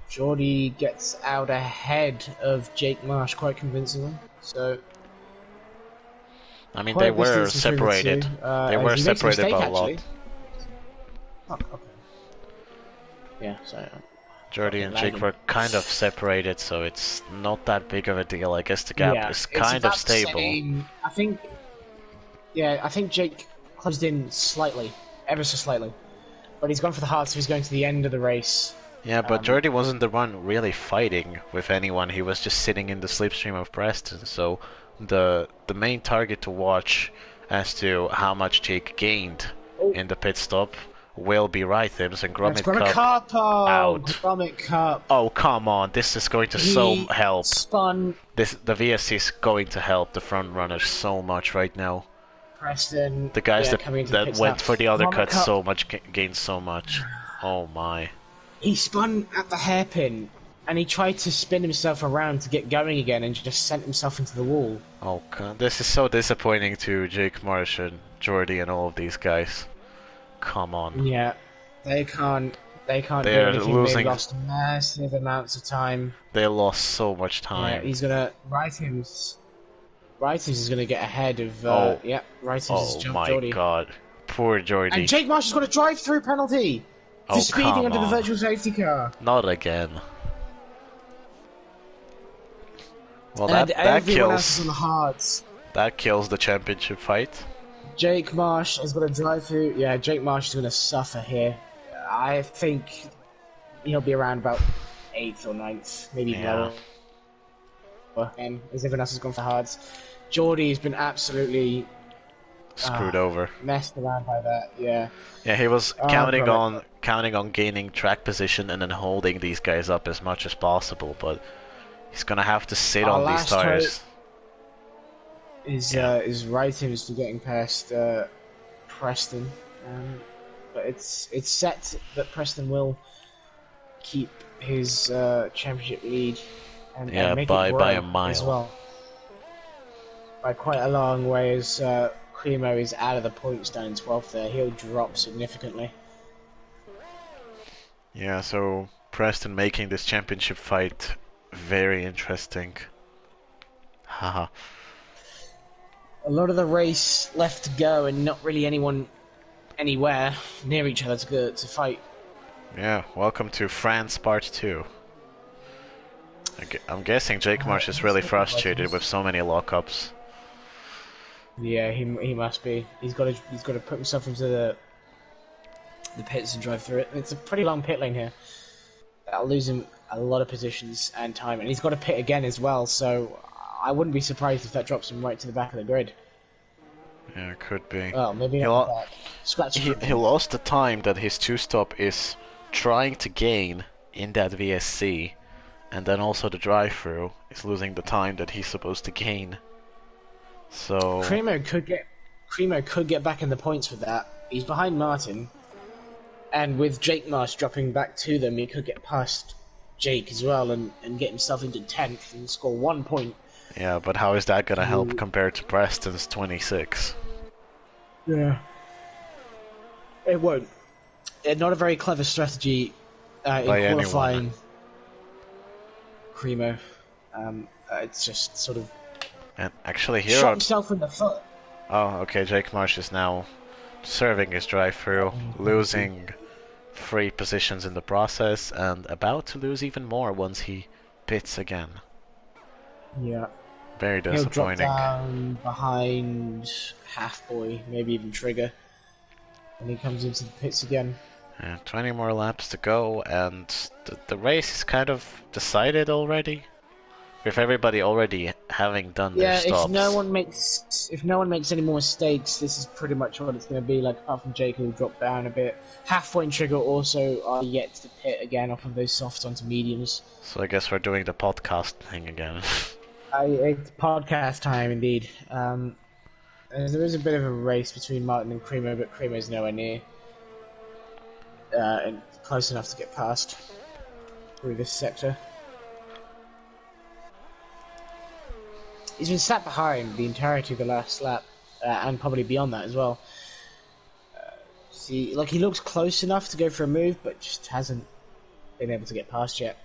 Jordy gets out ahead of Jake Marsh quite convincingly. So, I mean, they were separated. They were separated by a lot. Oh, okay. Yeah, so. Jordy and Jake were kind of separated, so it's not that big of a deal. I guess the gap is kind of stable. I think. Yeah, I think Jake closed in slightly, ever so slightly, but he's gone for the hard, so he's going to the end of the race. Yeah, but Jordy wasn't the one really fighting with anyone. He was just sitting in the slipstream of Preston. So the main target to watch as to how much Jake gained in the pit stop will be Rhythms and Grommet Cup out. Grommet Cup. Oh, come on. This is going to so help. Spun. The VSC is going to help the front runners so much right now. Preston. The guys that went for the other cut so much, gained so much. Oh my. He spun at the hairpin, and he tried to spin himself around to get going again, and just sent himself into the wall. Oh god, this is so disappointing to Jake Marsh and Jordy and all of these guys. Come on. Yeah, they can't do anything. They lost massive amounts of time. They lost so much time. Yeah, he's gonna Rhythms is gonna get ahead of. Yeah, Rhythms has jumped Jordy. Oh my god, poor Jordy. And Jake Marsh is gonna drive through penalty. For speeding under the virtual safety car. Not again. Well, and that kills. Else is on the hards. That kills the championship fight. Jake Marsh is going to drive through. Yeah, Jake Marsh is going to suffer here. I think he'll be around about 8th or 9th, maybe lower. And as everyone else has gone for hards, Jordy's been absolutely screwed over, messed around by that. Yeah. Yeah, he was counting on gaining track position and then holding these guys up as much as possible, but he's gonna have to sit on these tires. Is Rhythms to getting past Preston, but it's set that Preston will keep his championship lead and make by it grow a mile as well, by quite a long way. As Cremo is out of the points down in 12th there, he'll drop significantly. Yeah, so Preston making this championship fight very interesting. Haha. A lot of the race left to go, and not really anyone anywhere near each other to fight. Yeah, welcome to France Part 2. I'm guessing Jake Marsh is really frustrated with so many lockups. Yeah, he must be. He's got to put himself into the pits and drive through it. It's a pretty long pit lane here. That'll lose him a lot of positions and time, and he's got to pit again as well. So I wouldn't be surprised if that drops him right to the back of the grid. Yeah, it could be. Well, maybe not. He lost the time that his two-stop is trying to gain in that VSC, and then also the drive-through is losing the time that he's supposed to gain. So Cremo could get back in the points with that. He's behind Martin, and with Jake Marsh dropping back to them, he could get past Jake as well and get himself into 10th and score 1 point. Yeah, but how is that gonna help compared to Preston's 26? Yeah, it won't. Not a very clever strategy in qualifying. Cremo, it's just sort of. And actually here shot himself in the foot. Oh, okay, Jake Marsh is now serving his drive-through, losing 3 positions in the process, and about to lose even more once he pits again. Yeah. Very disappointing. He'll drop down behind Halfboy, maybe even Trigger, and he comes into the pits again. And 20 more laps to go, and the race is kind of decided already. with everybody already having done their Yeah, stops. if no one makes any more mistakes, this is pretty much what it's going to be like. Apart from Jake, who dropped down a bit. Half Point Trigger also are yet to pit again off of those softs onto mediums. So I guess we're doing the podcast thing again. It's podcast time indeed. There is a bit of a race between Martin and Cremo, but Cremo's nowhere near and close enough to get past through this sector. He's been sat behind the entirety of the last lap, and probably beyond that as well. See, like, he looks close enough to go for a move, but just hasn't been able to get past yet.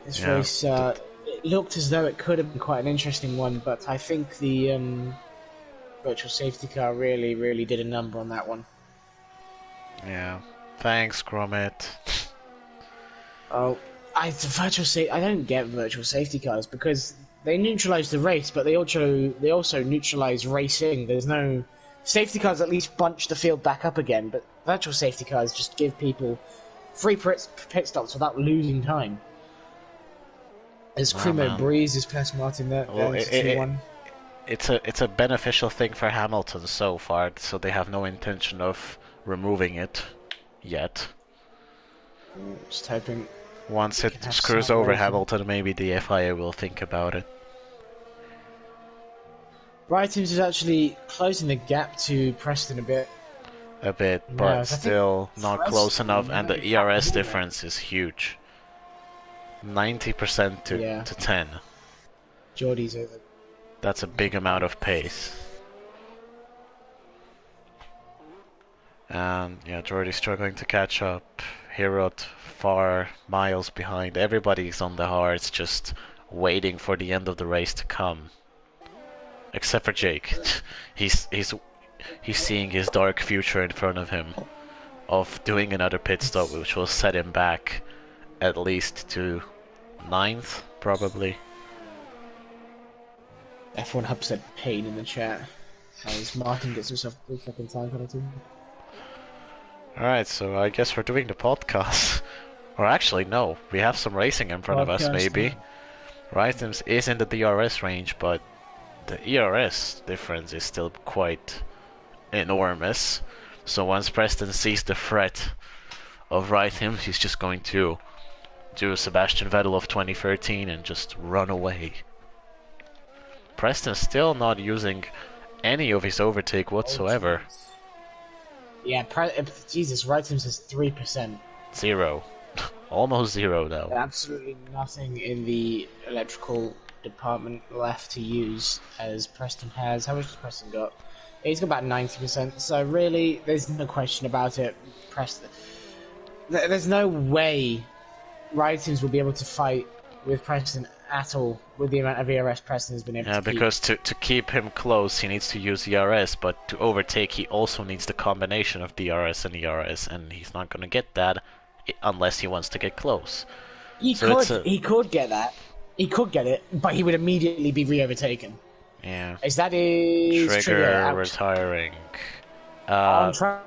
This race it looked as though it could have been quite an interesting one, but I think the virtual safety car really did a number on that one. Yeah. Thanks, Gromit. Oh, I don't get virtual safety cars because they neutralize the race, but they also neutralize racing. There's no safety cars. At least bunch the field back up again, but virtual safety cars just give people free pit stops without losing time. As Cremo breezes past Martin there, well, it's a beneficial thing for Hamilton so far, so they have no intention of removing it yet. Just hoping. Once it screws over Hamilton, maybe the FIA will think about it. Brightons is actually closing the gap to Preston a bit. But still not close enough, and the ERS difference is huge. 90% to 10. Geordie's over. That's a big amount of pace. And yeah, Geordie's struggling to catch up. Hirot far miles behind. Everybody's on the hards, just waiting for the end of the race to come. Except for Jake. He's seeing his dark future in front of him of doing another pit stop, which will set him back at least to 9th, probably. F1 Hub said pain in the chat. As Martin gets himself a 3-second time penalty. Alright, so I guess we're doing the podcast. Or actually, no, we have some racing in front of us, maybe. Rytams is in the DRS range, but the ERS difference is still quite enormous. So once Preston sees the threat of Rytams, he's just going to do Sebastian Vettel of 2013 and just run away. Preston's still not using any of his overtake whatsoever. Yeah, Jesus, Rytams has 3%. 0. Almost 0 though. Absolutely nothing in the electrical department left to use, as Preston has. How much has Preston got? He's got about 90%, so really, there's no question about it. Preston. There's no way Rytams will be able to fight with Preston at all, with the amount of ERS Preston has been able to keep. Because to keep him close, he needs to use ERS, but to overtake, he also needs the combination of DRS and ERS, and he's not going to get that unless he wants to get close. He could get that. He could get it, but he would immediately be re-overtaken. Yeah. Is that his trigger retiring. On track.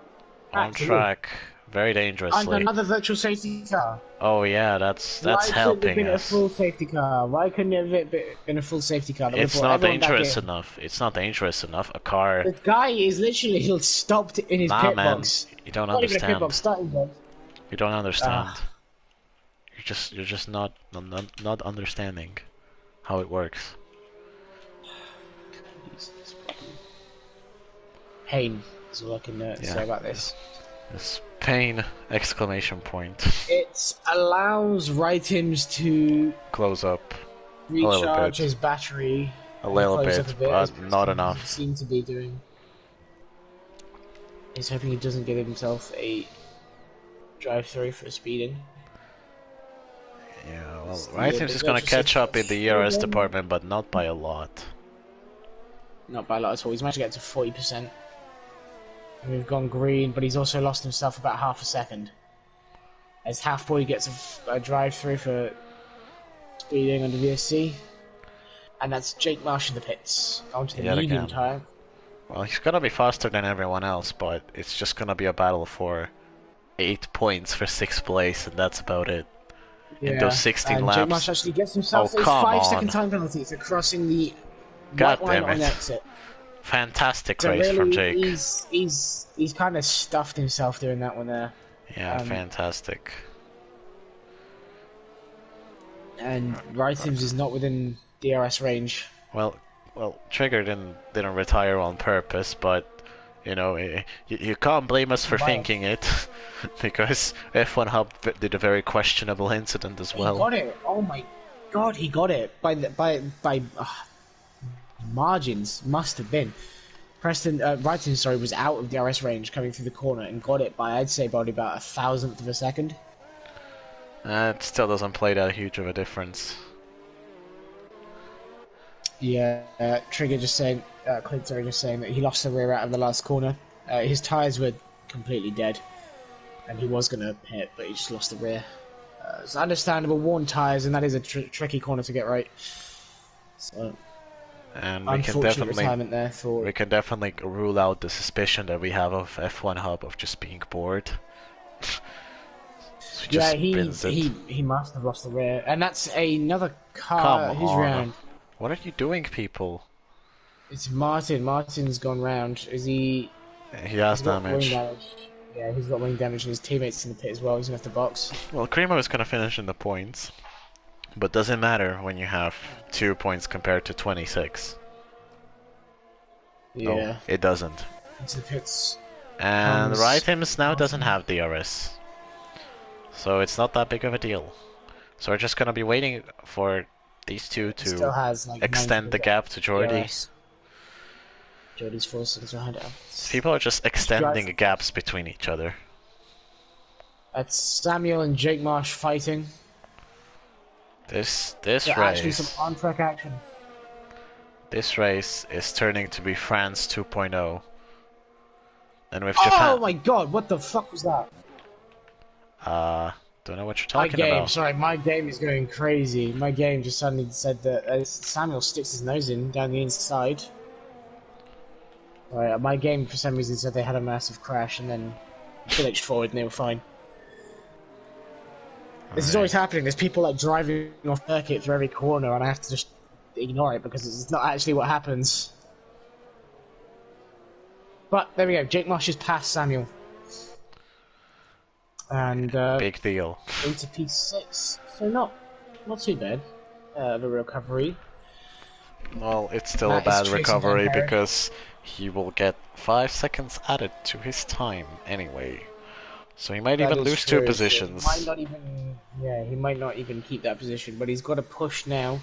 On track. Very dangerously. And another virtual safety car. Oh yeah, that's helping us. Why couldn't it have been a full safety car? Why couldn't it have been a full safety car? It's not dangerous enough. It's not dangerous enough. A car. The guy is literally stopped in his pit box. You don't not understand. Even a pit box, starting box. You don't understand. You're just not understanding how it works. Pain is all I can say about this. This pain! Exclamation point. It allows Rytams to close up. Recharge his battery. A little bit, but not enough. He seems to be doing. He's hoping he doesn't get himself a drive-through for speeding. Yeah, well, Rytams is going to catch up in the ERS department, but not by a lot. Not by a lot at all. He's managed to get to 40%. And we've gone green, but he's also lost himself about half a second. As Halfboy gets a drive-through for speeding under VSC. And that's Jake Marsh in the pits. Onto the medium tire. Well, he's going to be faster than everyone else, but it's just going to be a battle for 8 points for 6th place, and that's about it. in those Yeah, 16 and Jake Marsh laps. actually gets Oh, himself a come 5-second on. time penalty for crossing the God white line damn on it. exit. Fantastic So race from really, Jake. he's kind of stuffed himself doing that one there. Yeah, fantastic. And Wrightham's is not within DRS range. Well, Trigger didn't retire on purpose, but you know, you can't blame us for Wow. thinking it, because F1 Hub did a very questionable incident as He well. got it. Oh my god, he got it by margins. Must have been. Preston Wrighton, sorry, was out of DRS range coming through the corner and got it by, I'd say, about a 1,000th of a second. It still doesn't play that huge of a difference. Yeah, Trigger just saying, Clint, sorry, just saying that he lost the rear out of the last corner. His tyres were completely dead, and he was going to pit, but he just lost the rear. It's understandable, worn tyres, and that is a tricky corner to get right. So, And unfortunate retirement there for... we can definitely rule out the suspicion that we have of F1 Hub of just being bored. So yeah, he must have lost the rear, and that's another car. Come Who's on. round? What are you doing, people? It's Martin. Martin's gone round. Is he? He has He's got wing damage. damage. Yeah, he's got wing damage, and his teammates in the pit as well. He's gonna have to box. Well, Cremo is gonna finish in the points, but doesn't matter when you have 2 points compared to 26. Yeah. No, it doesn't. Into the pits. And Comes Wrightham's now doesn't Martin. have DRS, so it's not that big of a deal. So we're just gonna be waiting for these two He still to has like extend the gap to Jordy. Jordy's 4 seconds behind him. People are just extending gaps between each other. That's Samuel and Jake Marsh fighting. This Actually, race, some on-track action. this race is turning to be France 2.0. And with Oh Japan, my god! What the fuck was that? don't know what you're My talking game, about. sorry, my game is going crazy. My game just suddenly said that Samuel sticks his nose in down the inside. Right, my game for some reason said they had a massive crash and then glitched forward and they were fine. This is always happening. There's people like driving off circuit through every corner, and I have to just ignore it because it's not actually what happens. But there we go. Jake Marsh has passed Samuel. And Big deal. into P6, so not too bad of a recovery. Well, it's still Matt a bad is chasing recovery down Harry. because he will get 5 seconds added to his time anyway. So he might That even is lose true, 2 so positions. He might not even, he might not even keep that position, but he's got to push now.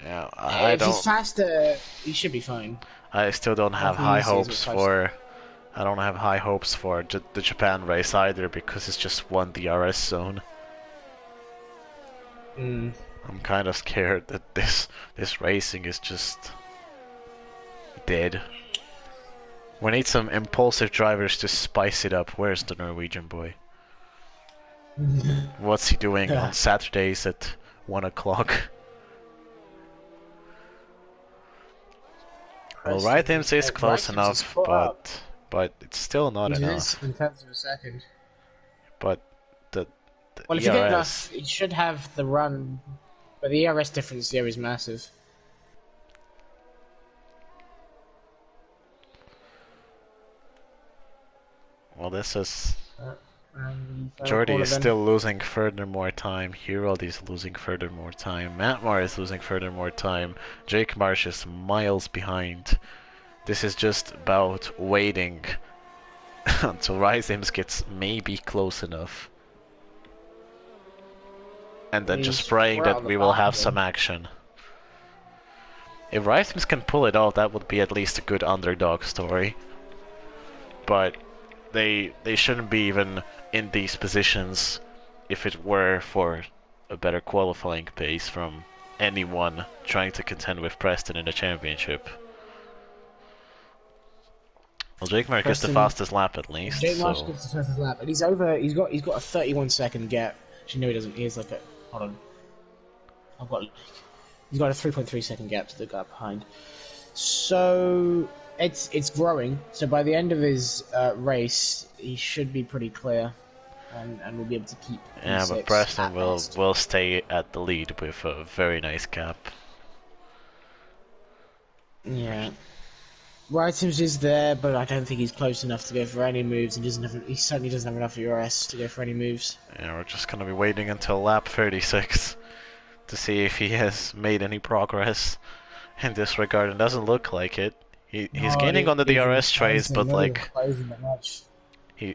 Yeah, If he's faster, he should be fine. I still don't have Nothing high he says hopes with for. I don't have high hopes for the Japan race either because it's just one DRS zone. Mm. I'm kind of scared that this racing is just dead. We need some impulsive drivers to spice it up. Where's the Norwegian boy? What's he doing on Saturdays at 1 o'clock? Well, Wrightham's is close enough, but it's still not enough. In tenths of a second. But the Well, if you get ERS, enough, it should have the run, but the ERS difference there is massive. well, this is Jordy is still losing further more time. Herald is losing further more time. Matmar is losing further more time. Jake Marsh is miles behind. This is just about waiting until Rysims gets maybe close enough. And then just praying that we will have some action. If Rysims can pull it off, that would be at least a good underdog story. But they shouldn't be even in these positions if it were for a better qualifying pace from anyone trying to contend with Preston in the championship. Well, Jake Mark gets the fastest lap at least. Jake Marsh gets the fastest lap, and he's over. He's got a 31-second gap. Actually, no, he doesn't. He has like a. Hold on. He's got a 3.3-second gap to the guy behind. So it's growing. So by the end of his race, he should be pretty clear. and we'll be able to keep Yeah, but P6 Preston at will best. stay at the lead with a very nice gap. Yeah. Wrightham's is there, but I don't think he's close enough to go for any moves. He certainly doesn't have enough ERS to go for any moves. Yeah, we're just gonna be waiting until lap 36 to see if he has made any progress in this regard. It doesn't look like it. He's Not gaining on the even DRS trays, closing, but not even like closing that much. he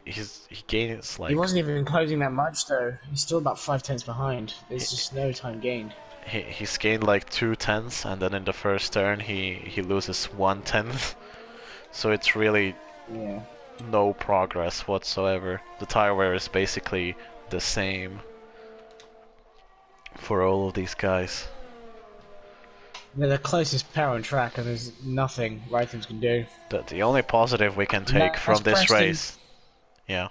gains He like wasn't even closing that much though. He's still about 5 tenths behind. There's just no time gained. he's gained like 2 tenths, and then in the first turn he loses 1 tenth. So it's really Yeah. no progress whatsoever. The tire wear is basically the same for all of these guys. They're the closest pair on track, and there's nothing Wrightham's can do. The only positive we can take from this Preston, race, yeah.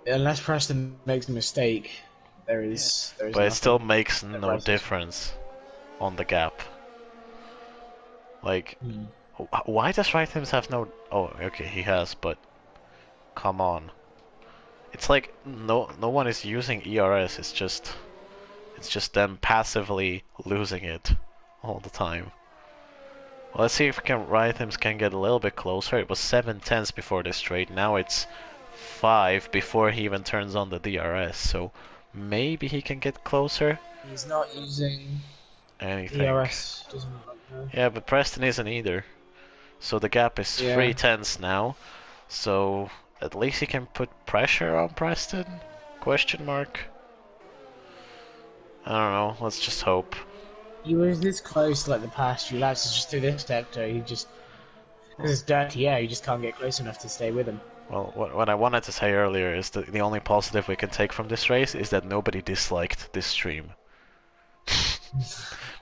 Unless Preston makes a mistake, there is But nothing it still makes no Wrightham's- difference on the gap. Like, Hmm. why does Wrightham's have no... Oh, okay, he has, but... Come on. It's like, no one is using ERS, it's just them passively losing it all the time. Well, let's see if Wrightham's can get a little bit closer. It was 7 tenths before this straight, now it's 5 before he even turns on the DRS, so maybe he can get closer. He's not using Anything. ERS. Doesn't look like that. Yeah, but Preston isn't either. So the gap is Yeah. 3 tenths now. So at least he can put pressure on Preston? Question mark. I don't know. Let's just hope. He was this close like the past few laps. It's just through this sector. He just because it's dirty air. You just can't get close enough to stay with him. Well, what I wanted to say earlier is that the only positive we can take from this race is that nobody disliked this stream.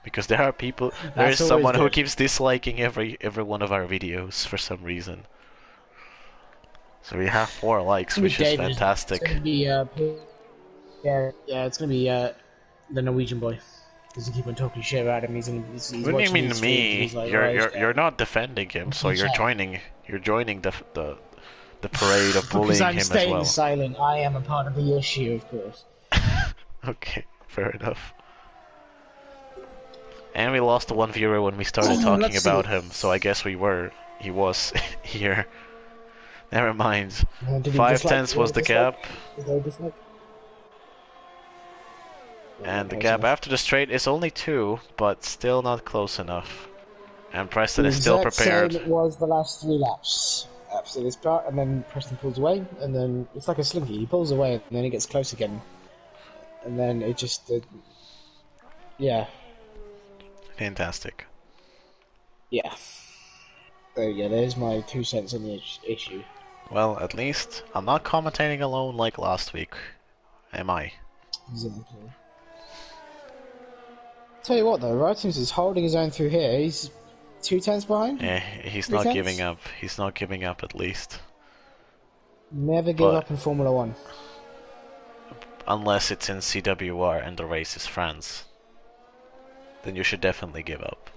Because there are people, there is That's someone always who good. keeps disliking every one of our videos for some reason. So we have 4 likes, which is David. fantastic. It's gonna be yeah, it's gonna be the Norwegian boy. Doesn't keep on talking shit about him. He's What do you watching mean these streams and me? he's like, You're not defending him, so you're chat. joining the parade of because bullying I'm him as staying well. silent. I am a part of the issue, of course. Okay, fair enough. And we lost the one viewer when we started talking let's about see. him, so I guess he was here. Never mind. Did he 5 dislike- tenths was the dislike? gap, Is there a dislike? and the Close gap enough. after the straight is only 2, but still not close enough. And Preston is The still exact prepared. same was the last 3 laps. After this part, and then Preston pulls away, and then it's like a slinky. He pulls away, and then he gets close again, and then it just, yeah, Fantastic. yeah. There you go. There's my 2 cents on the issue. Well, at least I'm not commentating alone like last week, am I? Exactly. Tell you what, though, Wrightham's is holding his own through here. He's 2 tenths behind. Yeah, he's 3 not tenths? giving up. He's not giving up at least. Never give But- up in Formula One. Unless it's in CWR and the race is France. Then you should definitely give up.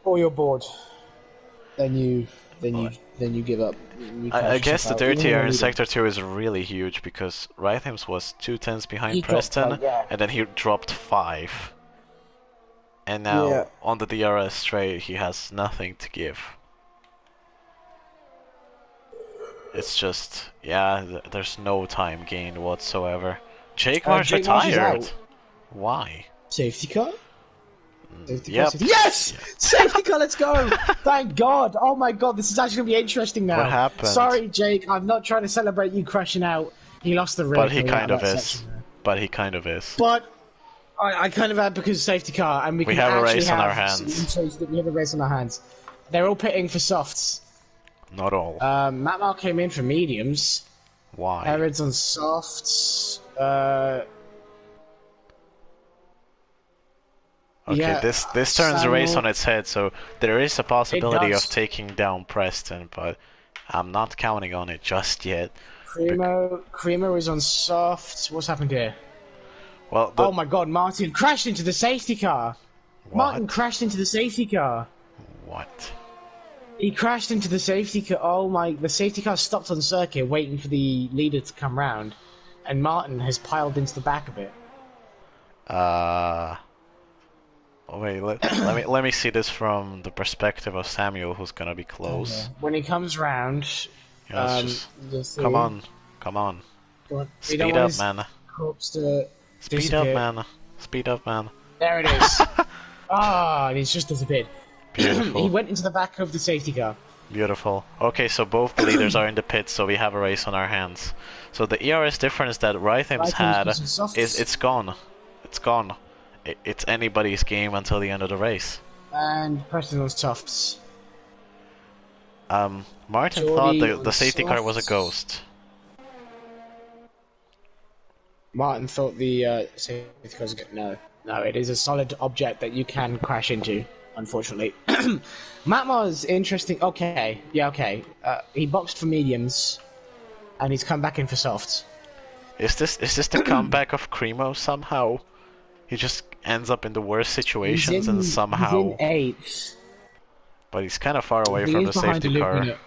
Or you're bored. Then you give up. You I crash guess the yourself out. dirty Even air when in you Sector 2 is really huge because Wrightham's was 2 tenths behind He dropped, Preston, yeah. and then he dropped 5. And now, Yeah. on the DRS straight, he has nothing to give. It's just, yeah, there's no time gained whatsoever. Jake Marsh Jake Marsh is retired. out. Why? Safety car? Safety Yep. car, yes! Safety car, let's go! Thank God! Oh my God, this is actually going to be interesting now. What happened? Sorry, Jake, I'm not trying to celebrate you crashing out. He lost the rig. But he coming out kind of that is. section there. But he kind of is. But I kind of had because of safety car, and we can have a actually race on have our hands. We have a race on our hands. They're all pitting for softs. Not all. Matt Mark came in for mediums. Why? Herod's on softs. Okay, yeah, this turns the race Samuel- on its head, so there is a possibility of does. taking down Preston, but I'm not counting on it just yet. Creamer is on softs. What's happened here? Well, Oh my God, Martin crashed into the safety car. Martin What? crashed into the safety car. What? He crashed into the safety car. Oh my! The safety car stopped on circuit, waiting for the leader to come round, and Martin has piled into the back of it. Oh, wait, let me see this from the perspective of Samuel, who's gonna be close. When he comes round, Let's just come on. We don't Speed want up, his man. corpse to Speed up, disappear. man. Speed up, man. There it is. And he's just disappeared. Beautiful. He went into the back of the safety car. Beautiful. Okay, so both the leaders are in the pits, so we have a race on our hands. So the ERS difference that Rhythm's had is it's gone. It's gone. It's anybody's game until the end of the race. And Preston was Tufts. Martin Jordy thought the on safety car was a softs. ghost. Martin thought the safety car was good. No, it is a solid object that you can crash into. Unfortunately, Matmar's interesting. Okay, yeah, okay. He boxed for mediums, and he's come back in for softs. Is this the comeback of Cremo somehow? He just ends up in the worst situations and somehow. He's in 8th. But he's kind of far away He from is the behind safety car. Lupino.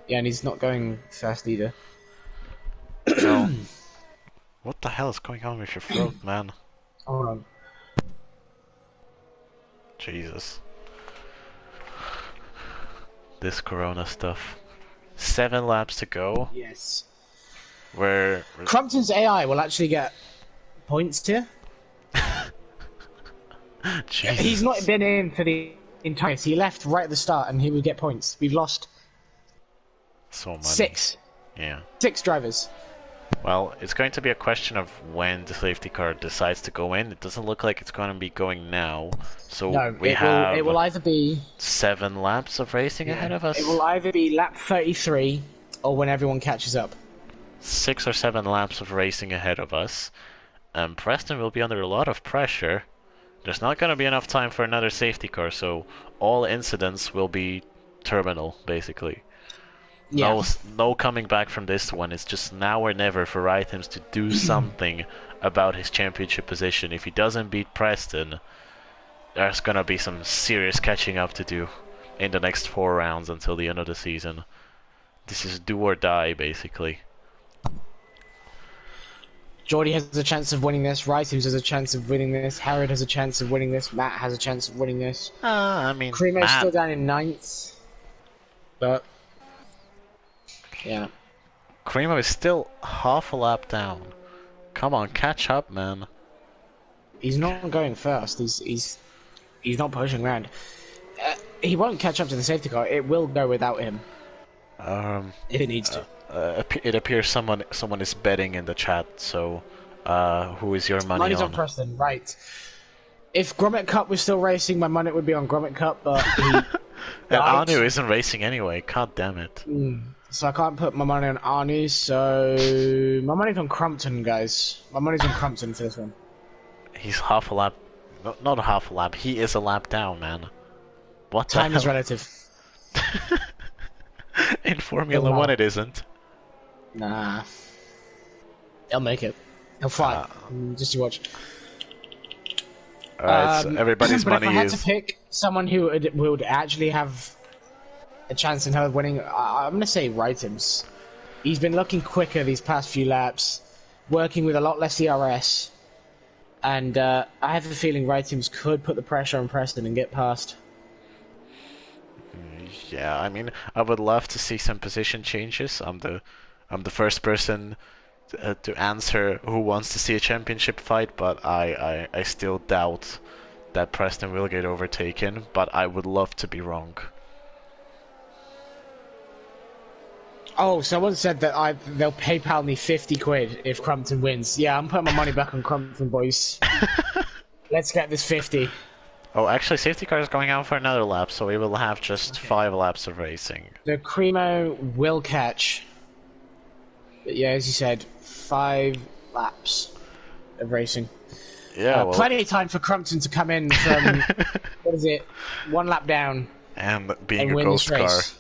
Yeah, and he's not going fast either. No. What the hell is going on with your throat, man? Hold on. Jesus. This Corona stuff. 7 laps to go. Yes. Where Crumpton's AI will actually get points here. Jesus. He's not been in for the entire. He left right at the start, and he would get points. We've lost So many. 6. Yeah. 6 drivers. Well, it's going to be a question of when the safety car decides to go in. It doesn't look like it's going to be going now. So No, we have it will either be 7 laps of racing ahead of us. It will either be lap 33 or when everyone catches up. 6 or 7 laps of racing ahead of us. And Preston will be under a lot of pressure. There's not going to be enough time for another safety car, so all incidents will be terminal, basically. Yeah. No coming back from this one. It's just now or never for Rhythms to do something about his championship position. If he doesn't beat Preston, there's going to be some serious catching up to do in the next 4 rounds until the end of the season. This is do or die, basically. Jordy has a chance of winning this. Rhythms has a chance of winning this. Harrod has a chance of winning this. Matt has a chance of winning this. I mean, Cremo's still down in 9th. But yeah. Cremo is still half a lap down. Come on, catch up, man. He's not going fast. He's not pushing around. He won't catch up to the safety car. It will go without him. If it needs to. It appears someone is betting in the chat. So, who is your money Money's on? on Preston, right? If Grommet Cup was still racing, my money would be on Grommet Cup, but he And Anu isn't racing anyway. God damn it. So I can't put my money on Arnie, so my money's on Crumpton, guys. My money's on Crumpton for this one. He's half a lap. Not half a lap. He is a lap down, man. What the Time is hell? relative. In Formula 1 it isn't. Nah. He'll make it. He'll fly. Just you watch. Alright, so everybody's but money if I had is... to pick someone who would actually have a chance in her winning, I'm going to say Rhythms. He's been looking quicker these past few laps, working with a lot less ERS, and I have a feeling Rhythms could put the pressure on Preston and get past. Yeah, I mean, I would love to see some position changes. I'm the first person to answer who wants to see a championship fight, but I still doubt that Preston will get overtaken, but I would love to be wrong. Oh, someone said that they'll PayPal me 50 quid if Crumpton wins. Yeah, I'm putting my money back on Crumpton, boys. Let's get this 50. Oh, actually, safety car is going out for another lap, so we will have just 5 laps of racing. The Cremo will catch. But yeah, as you said, 5 laps of racing. Yeah, well, plenty of time for Crumpton to come in from, what is it, 1 lap down. And being and a win ghost this car. race.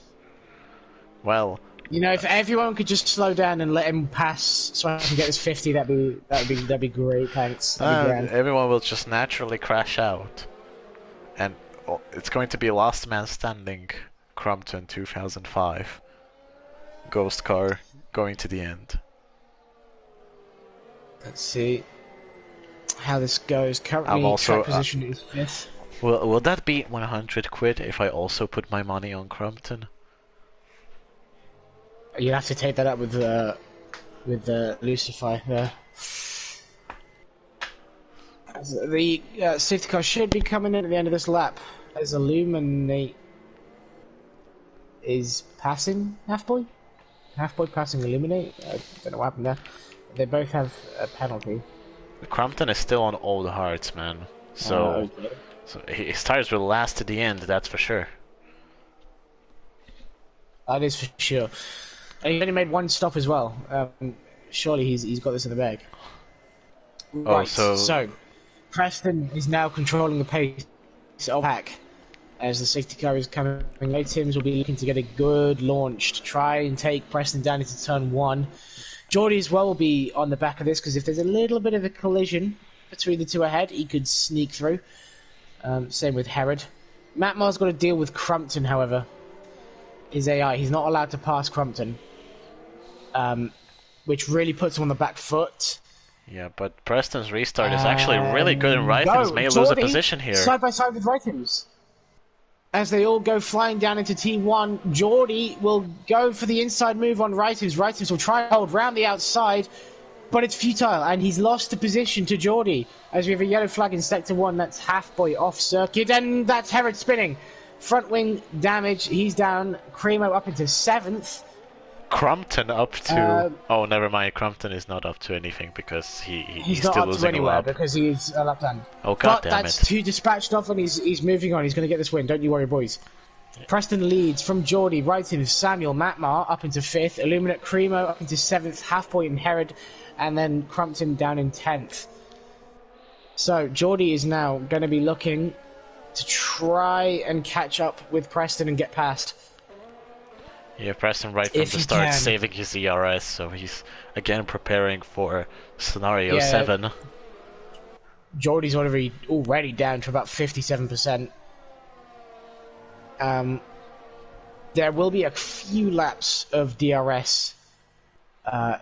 Well, you know, if everyone could just slow down and let him pass so I can get this 50, that'd be great, thanks. That'd be grand. everyone will just naturally crash out. And it's going to be last man standing Crumpton 2005. Ghost car going to the end. Let's see how this goes. I'm Currently, also, track position is 5th. Will that be 100 quid if I also put my money on Crumpton? You'll have to take that up with Lucify there. The safety car should be coming in at the end of this lap as Illuminate is passing Halfboy. Halfboy passing Illuminate. I don't know what happened there. They both have a penalty. Crumpton is still on old hearts, man. So, okay. so his tires will last to the end, that's for sure. That is for sure. And he only made one stop as well. Surely he's got this in the bag. Right, so Preston is now controlling the pace of Pack. As the safety car is coming late, Timms will be looking to get a good launch to try and take Preston down into turn 1. Geordie as well will be on the back of this, because if there's a little bit of a collision between the two ahead, he could sneak through. Same with Herod. Matt Mar's got to deal with Crumpton, however. His AI, he's not allowed to pass Crumpton. Which really puts him on the back foot. Yeah, but Preston's restart is actually really good, and Rythms may lose a position here. Side by side with Rythms. As they all go flying down into T1, Geordie will go for the inside move on Rythms. Rythms will try and hold round the outside, but it's futile, and he's lost the position to Geordie. As we have a yellow flag in Sector 1, that's Halfboy off circuit, and that's Herod spinning. Front wing damage, he's down. Cremo up into 7th. Crumpton up to... oh, never mind. Crumpton is not up to anything because he's not still up to losing a anywhere lap. because he's a lap down. Oh, god but damn that's it. 2 dispatched off and he's moving on. He's going to get this win. Don't you worry, boys. Yeah. Preston leads from Geordie, right in Samuel Matmar up into 5th. Illuminate Cremo up into 7th. Halfboy and Herod. And then Crumpton down in 10th. So Geordie is now going to be looking to try and catch up with Preston and get past. Yeah, Preston right from the start saving his ERS, so he's again preparing for scenario 7. Geordie's already down to about 57%. There will be a few laps of DRS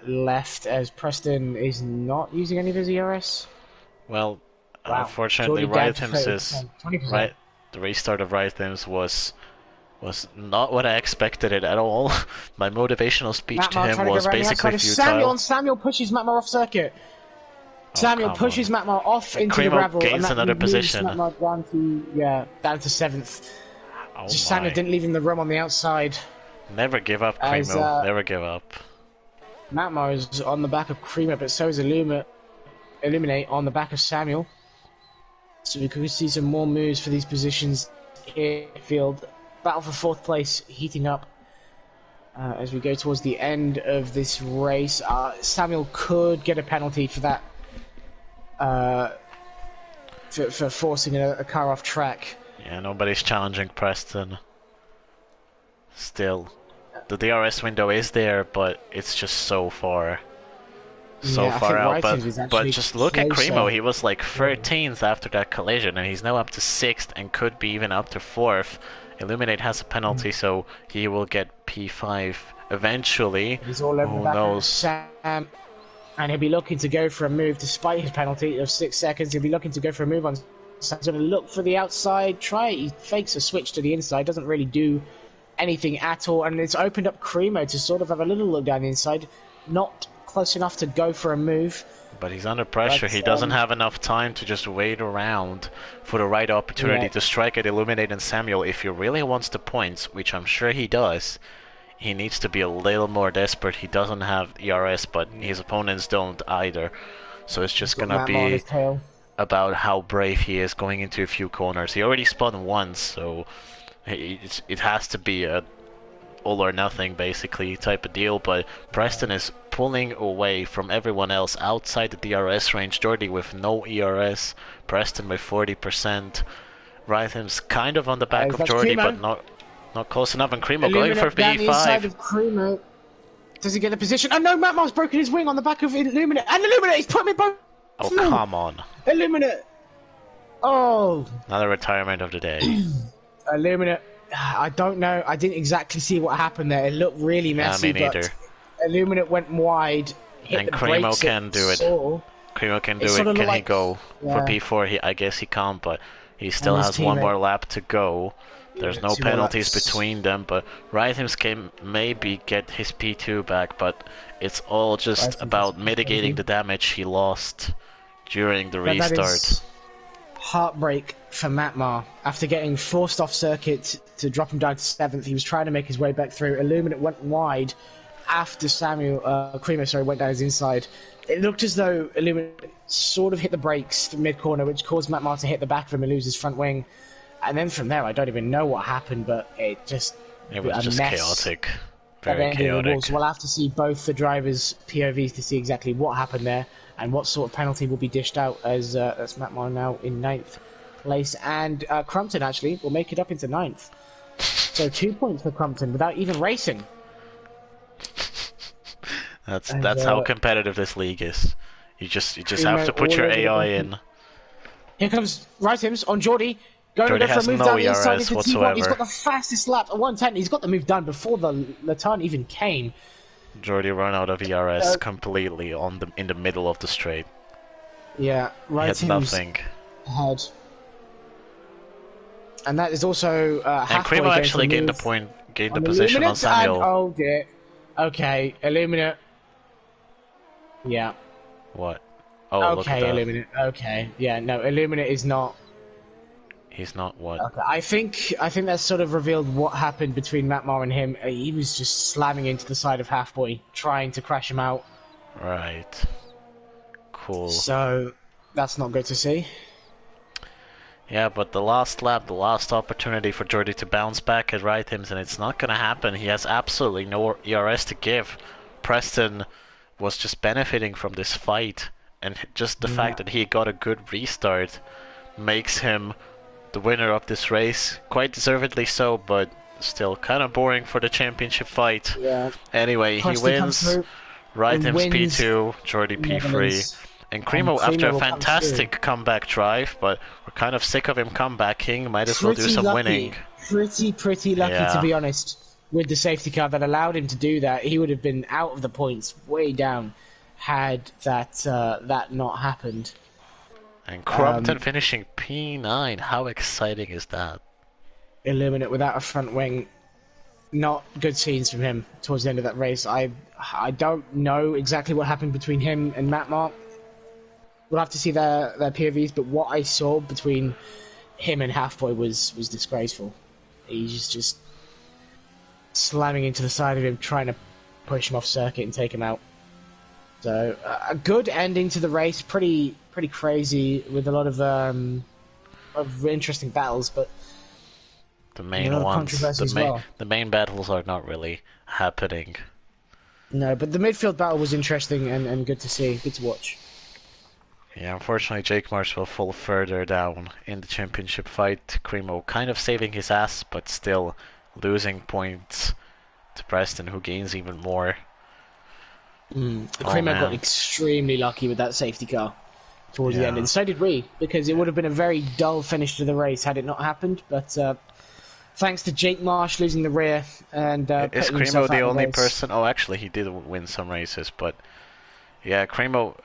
left as Preston is not using any of his ERS. Well, unfortunately, Rythms is 20%. right. The restart of Rythms was not what I expected it at all. My motivational speech to him was basically futile. Samuel pushes Matmar off circuit. Samuel pushes Matmar off into the gravel, gains and that another position. Matmar down to 7th. Oh Just Samuel didn't leave him the room on the outside. Never give up, Cremo. Never give up. Matmar is on the back of Cremo, but so is Illuminate on the back of Samuel. So we could see some more moves for these positions in the field. Battle for 4th place heating up as we go towards the end of this race. Samuel could get a penalty for that, for forcing a car off track. Yeah, nobody's challenging Preston. Still, the DRS window is there, but it's just so far out. But just look at Cremo. He was like 13th after that collision, and he's now up to 6th and could be even up to 4th. Illuminate has a penalty, so he will get P5 eventually. He's all over Who the back knows? of Sam, and he'll be looking to go for a move despite his penalty of 6 seconds. He'll be looking to go for a move on. Sam's going to look for the outside. He fakes a switch to the inside. Doesn't really do anything at all, and it's opened up Cremo to sort of have a little look down the inside. Not close enough to go for a move. But he's under pressure. He doesn't have enough time to just wait around for the right opportunity to strike at Illuminate and Samuel. If he really wants the points, which I'm sure he does, he needs to be a little more desperate. He doesn't have ERS, but his opponents don't either. So it's just gonna be about how brave he is going into a few corners. He already spun once, so it has to be a all or nothing basically type of deal. But Preston is pulling away from everyone else outside the DRS range. Geordie with no ERS, Preston with 40%. Rythm's kind of on the back of Geordie, but not close enough. And Cremo going for B5. Does he get the position? Oh no, Matmar's broken his wing on the back of Illuminate, and Illuminate, he's put me both. Oh come on, Illuminate. Oh, another retirement of the day. Illuminate I don't know. I didn't exactly see what happened there. It looked really Me messy, but neither. Illuminate went wide, hit And the Cremo brakes. It can do it. saw. Cremo can It do sort it. of looked Can he like, go for yeah, P4? I guess he can't, but he still and his has one teammate. more lap to go. Yeah, There's no 2 more penalties laps. between them, but Rhythms can maybe get his P2 back, but it's all just Right into about mitigating P20. the damage he lost during the But that restart. is heartbreak for Matmar. After getting forced off circuit to drop him down to 7th, he was trying to make his way back through. Illuminate went wide after Cremo, went down his inside. It looked as though Illuminate sort of hit the brakes mid-corner, which caused Matmar to hit the back of him and lose his front wing. And then from there, I don't even know what happened, but it just It was a just mess chaotic. at the Very end of the wall. So chaotic. we'll have to see both the drivers' POVs to see exactly what happened there and what sort of penalty will be dished out as Matmar now in 9th place. And Crumpton actually will make it up into 9th. So 2 points for Crumpton without even racing. And That's how competitive this league is. You just have Primo to put all your over the AI bumper. in. Here comes Rytims on Geordie. Going to Jordy go for a has move no down the inside ERS into T1. He's whatsoever. got the fastest lap at 110. He's got the move done before the turn even came. Jordy run out of ERS completely in the middle of the straight. Yeah, He had Rytims nothing. ahead. And that is also And halfway Cremo going actually to gained the move point, gained the on position on Illuminate. And Samuel. oh dear. Okay, Illuminate. Yeah. What? Oh, look at Okay, that. Illuminate. Okay. Yeah, no, Illuminate is not. He's not what? Okay, I think that sort of revealed what happened between Matmar and him. He was just slamming into the side of Halfboy, trying to crash him out. Right. Cool. So that's not good to see. Yeah, but the last lap, the last opportunity for Jordy to bounce back at Rhythms, and it's not gonna happen. He has absolutely no ERS to give. Preston was just benefiting from this fight, and just the Yeah. fact that he got a good restart makes him the winner of this race. Quite deservedly so, but still kind of boring for the championship fight. Yeah. Anyway, he Preston comes wins. through and Rhythms wins P2, Jordy P3. Netherlands. And And Cremo, after Primo a will come through. fantastic comeback drive, but we're kind of sick of him comebacking, might as well do Pretty some lucky. winning. Pretty lucky, to Yeah. be honest, with the safety car that allowed him to do that. He would have been out of the points, way down, had that not happened. And Crumpton finishing P9, how exciting is that? Illuminate without a front wing. Not good scenes from him towards the end of that race. I don't know exactly what happened between him and Matmar. We'll have to see their POVs, but what I saw between him and Halfboy was disgraceful. He's just slamming into the side of him, trying to push him off circuit and take him out. So a good ending to the race, pretty crazy with a lot of interesting battles, but The a main lot of ones, controversy as well. the main battles are not really happening. No, but the midfield battle was interesting and good to see, good to watch. Yeah, unfortunately Jake Marsh will fall further down in the championship fight. Cremo kind of saving his ass, but still losing points to Preston, who gains even more. Cremo got extremely lucky with that safety car towards the end, Yeah. and so did we, because it would have been a very dull finish to the race had it not happened. But thanks to Jake Marsh losing the rear and Is putting himself Cremo the out of the only race. person? Oh, actually, he did win some races, but yeah, Cremo.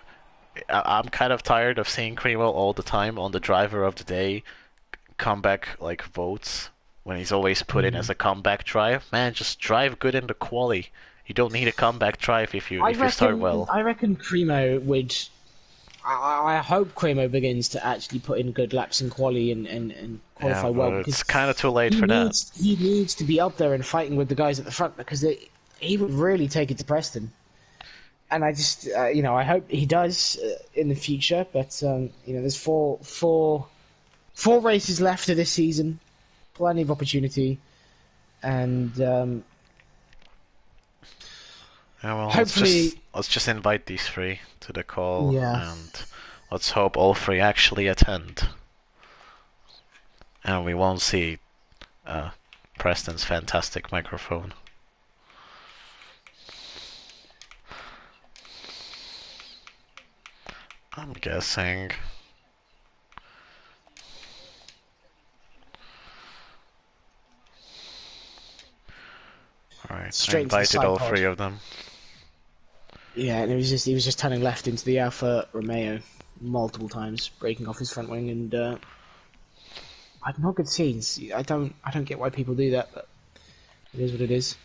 I'm kind of tired of seeing Cremo all the time on the driver of the day comeback like votes when he's always put in as a comeback drive. Man, just drive good in the quali. You don't need a comeback drive if you start well. I reckon Cremo would. I hope Cremo begins to actually put in good laps in quali and qualify Yeah, well, but because it's kind of too late for that. he needs to be up there and fighting with the guys at the front, because he would really take it to Preston. And I just, I hope he does in the future. But there's four races left of this season, plenty of opportunity, and Yeah, well, hopefully, let's just invite these three to the call, yeah. and let's hope all three actually attend, and we won't see Preston's fantastic microphone. I'm guessing. I straight into the invited side all pod. 3 of them. Yeah, and he was just turning left into the Alfa Romeo multiple times, breaking off his front wing, and not good scenes. I don't get why people do that, but it is what it is.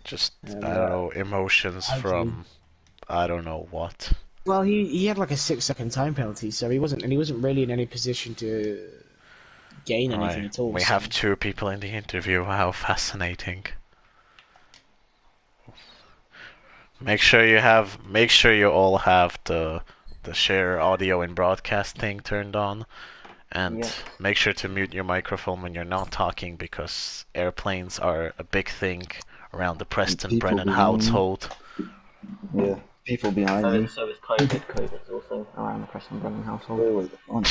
Just, I And don't know, emotions hopefully, from I don't know what. well, he had like a 6 second time penalty, so he wasn't really in any position to gain anything Alright, at all. we So have 2 people in the interview. How fascinating. Make sure you all have the share audio and broadcast thing turned on, and Yeah. make sure to mute your microphone when you're not talking, because airplanes are a big thing around the Preston People Brennan behind me. household. Yeah, people behind me. So is COVID. COVID's also around the Preston Brennan household. Wait, on.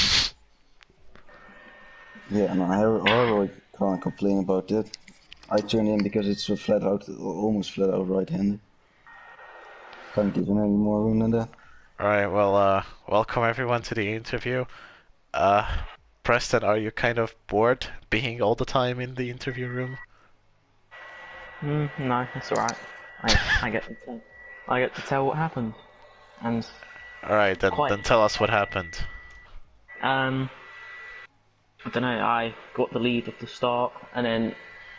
Yeah, no, I really can't complain about that. I turned in because it's a flat out, almost flat out right-handed. Can't give him any more room than that. Alright, well, welcome everyone to the interview. Preston, are you kind of bored being all the time in the interview room? No, it's alright. I get to tell what happened, and Alright, then tell us what happened. I don't know. I got the lead at the start, and then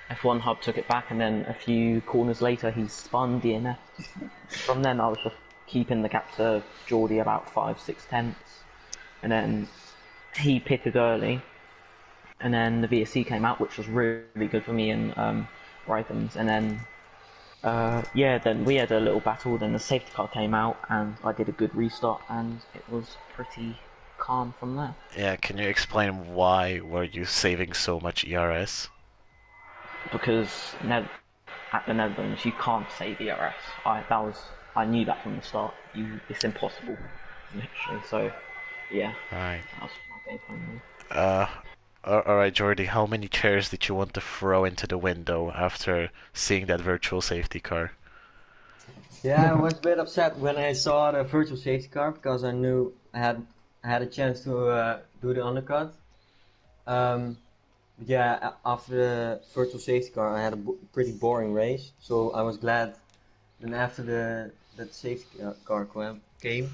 F1 Hub took it back, and then a few corners later he spun DNF. From then I was just keeping the gap to Geordie about 5-6 tenths, and then he pitted early, and then the VSC came out, which was really good for me and Rithams, and then then we had a little battle, then the safety car came out, and I did a good restart, and it was pretty calm from there. Yeah, can you explain why were you saving so much ERS? Because at the Netherlands you can't save ERS. I knew that from the start. It's impossible, literally. So yeah, Right. that was my game plan. Really. Alright, Jordy, how many chairs did you want to throw into the window after seeing that virtual safety car? Yeah, I was a bit upset when I saw the virtual safety car because I knew I had a chance to do the undercut. After the virtual safety car, I had a pretty boring race, so I was glad. Then after that safety car came,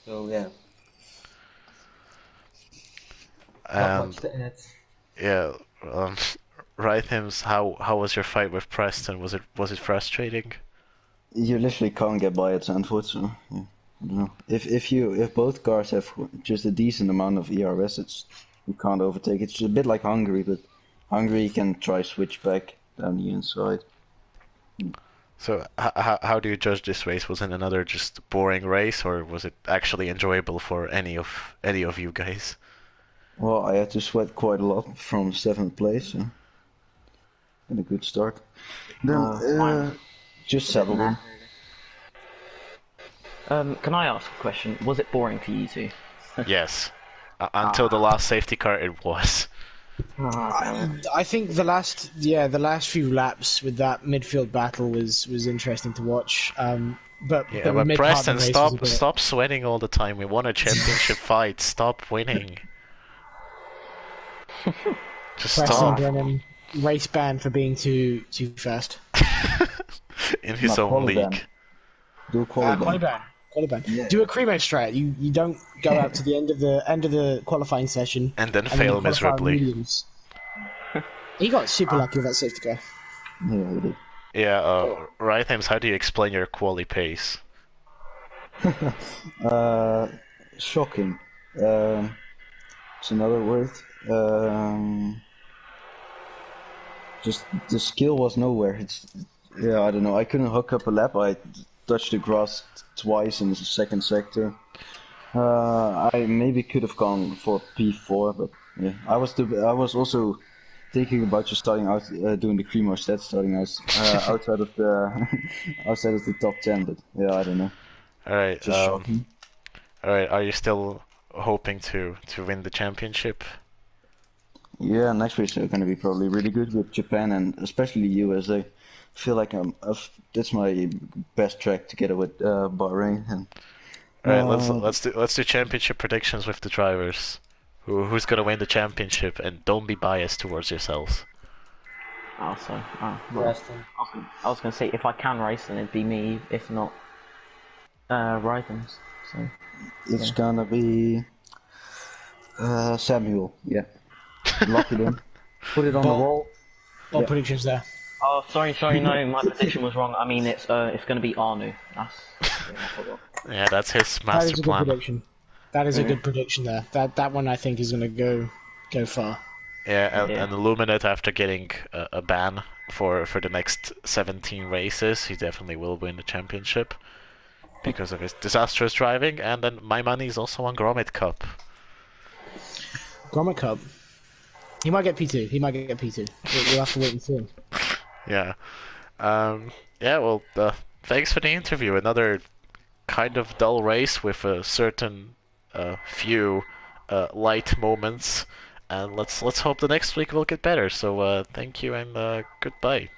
so yeah. Not much to add. Yeah, Rhythms, how was your fight with Preston? Was it frustrating? You literally can't get by at Zandvoort, so yeah, I don't know. If both cars have just a decent amount of ERS, you can't overtake. It's a bit like Hungary, but Hungary you can try switch back down the inside. So how do you judge this race? Was it another just boring race, or was it actually enjoyable for any of you guys? Well, I had to sweat quite a lot from 7th place, so had a good start. Then just settled in. Can I ask a question? Was it boring for you two? Yes. Until the last safety car, it was. I think the last few laps with that midfield battle was interesting to watch. But Preston, stop sweating all the time. We won a championship fight. Stop winning. Just Preston stop. Brennan race ban for being too fast. In his own league. Do a quality ban. Quality ban. Yeah. Do a Cremo strat. You don't go out to the end of the qualifying session and then fail miserably. He got super lucky with that safety car. Yeah, he did. Yeah, Rhythms, how do you explain your quali pace? Shocking. It's another word. Just the skill was nowhere. I don't know. I couldn't hook up a lap. I touched the grass twice in the second sector. I maybe could have gone for P4, but yeah, I was also thinking about just starting out doing the Cremo stats, starting out outside of the top 10. But yeah, I don't know. All right. Just shocking. All right. Are you still hoping to win the championship? Yeah, next week's going to be probably really good with Japan and especially USA. I feel like that's my best track together with Bahrain. And, all right, let's do championship predictions with the drivers. Who's going to win the championship? And don't be biased towards yourselves. Also, well, Preston. I was gonna say if I can race, then it'd be me. If not, Rhythms. So It's gonna be Samuel. Yeah, lock it in. Put it on the wall. All Yeah. predictions there. oh, sorry, no, my prediction was wrong. I mean, it's gonna be Arnu. That's yeah, I forgot. Yeah, that's his That master is a good plan. prediction. That is a good prediction there. That one I think is going to go far. Yeah, Yeah. and Illuminate after getting a ban for the next 17 races, he definitely will win the championship because of his disastrous driving. And then my money is also on Gromit Cup. Grommet Cup. He might get P2. He might get P2. We'll have to wait and see. Yeah. Yeah, well, thanks for the interview. Another kind of dull race with a certain few light moments. And let's hope the next week will get better. So thank you and goodbye.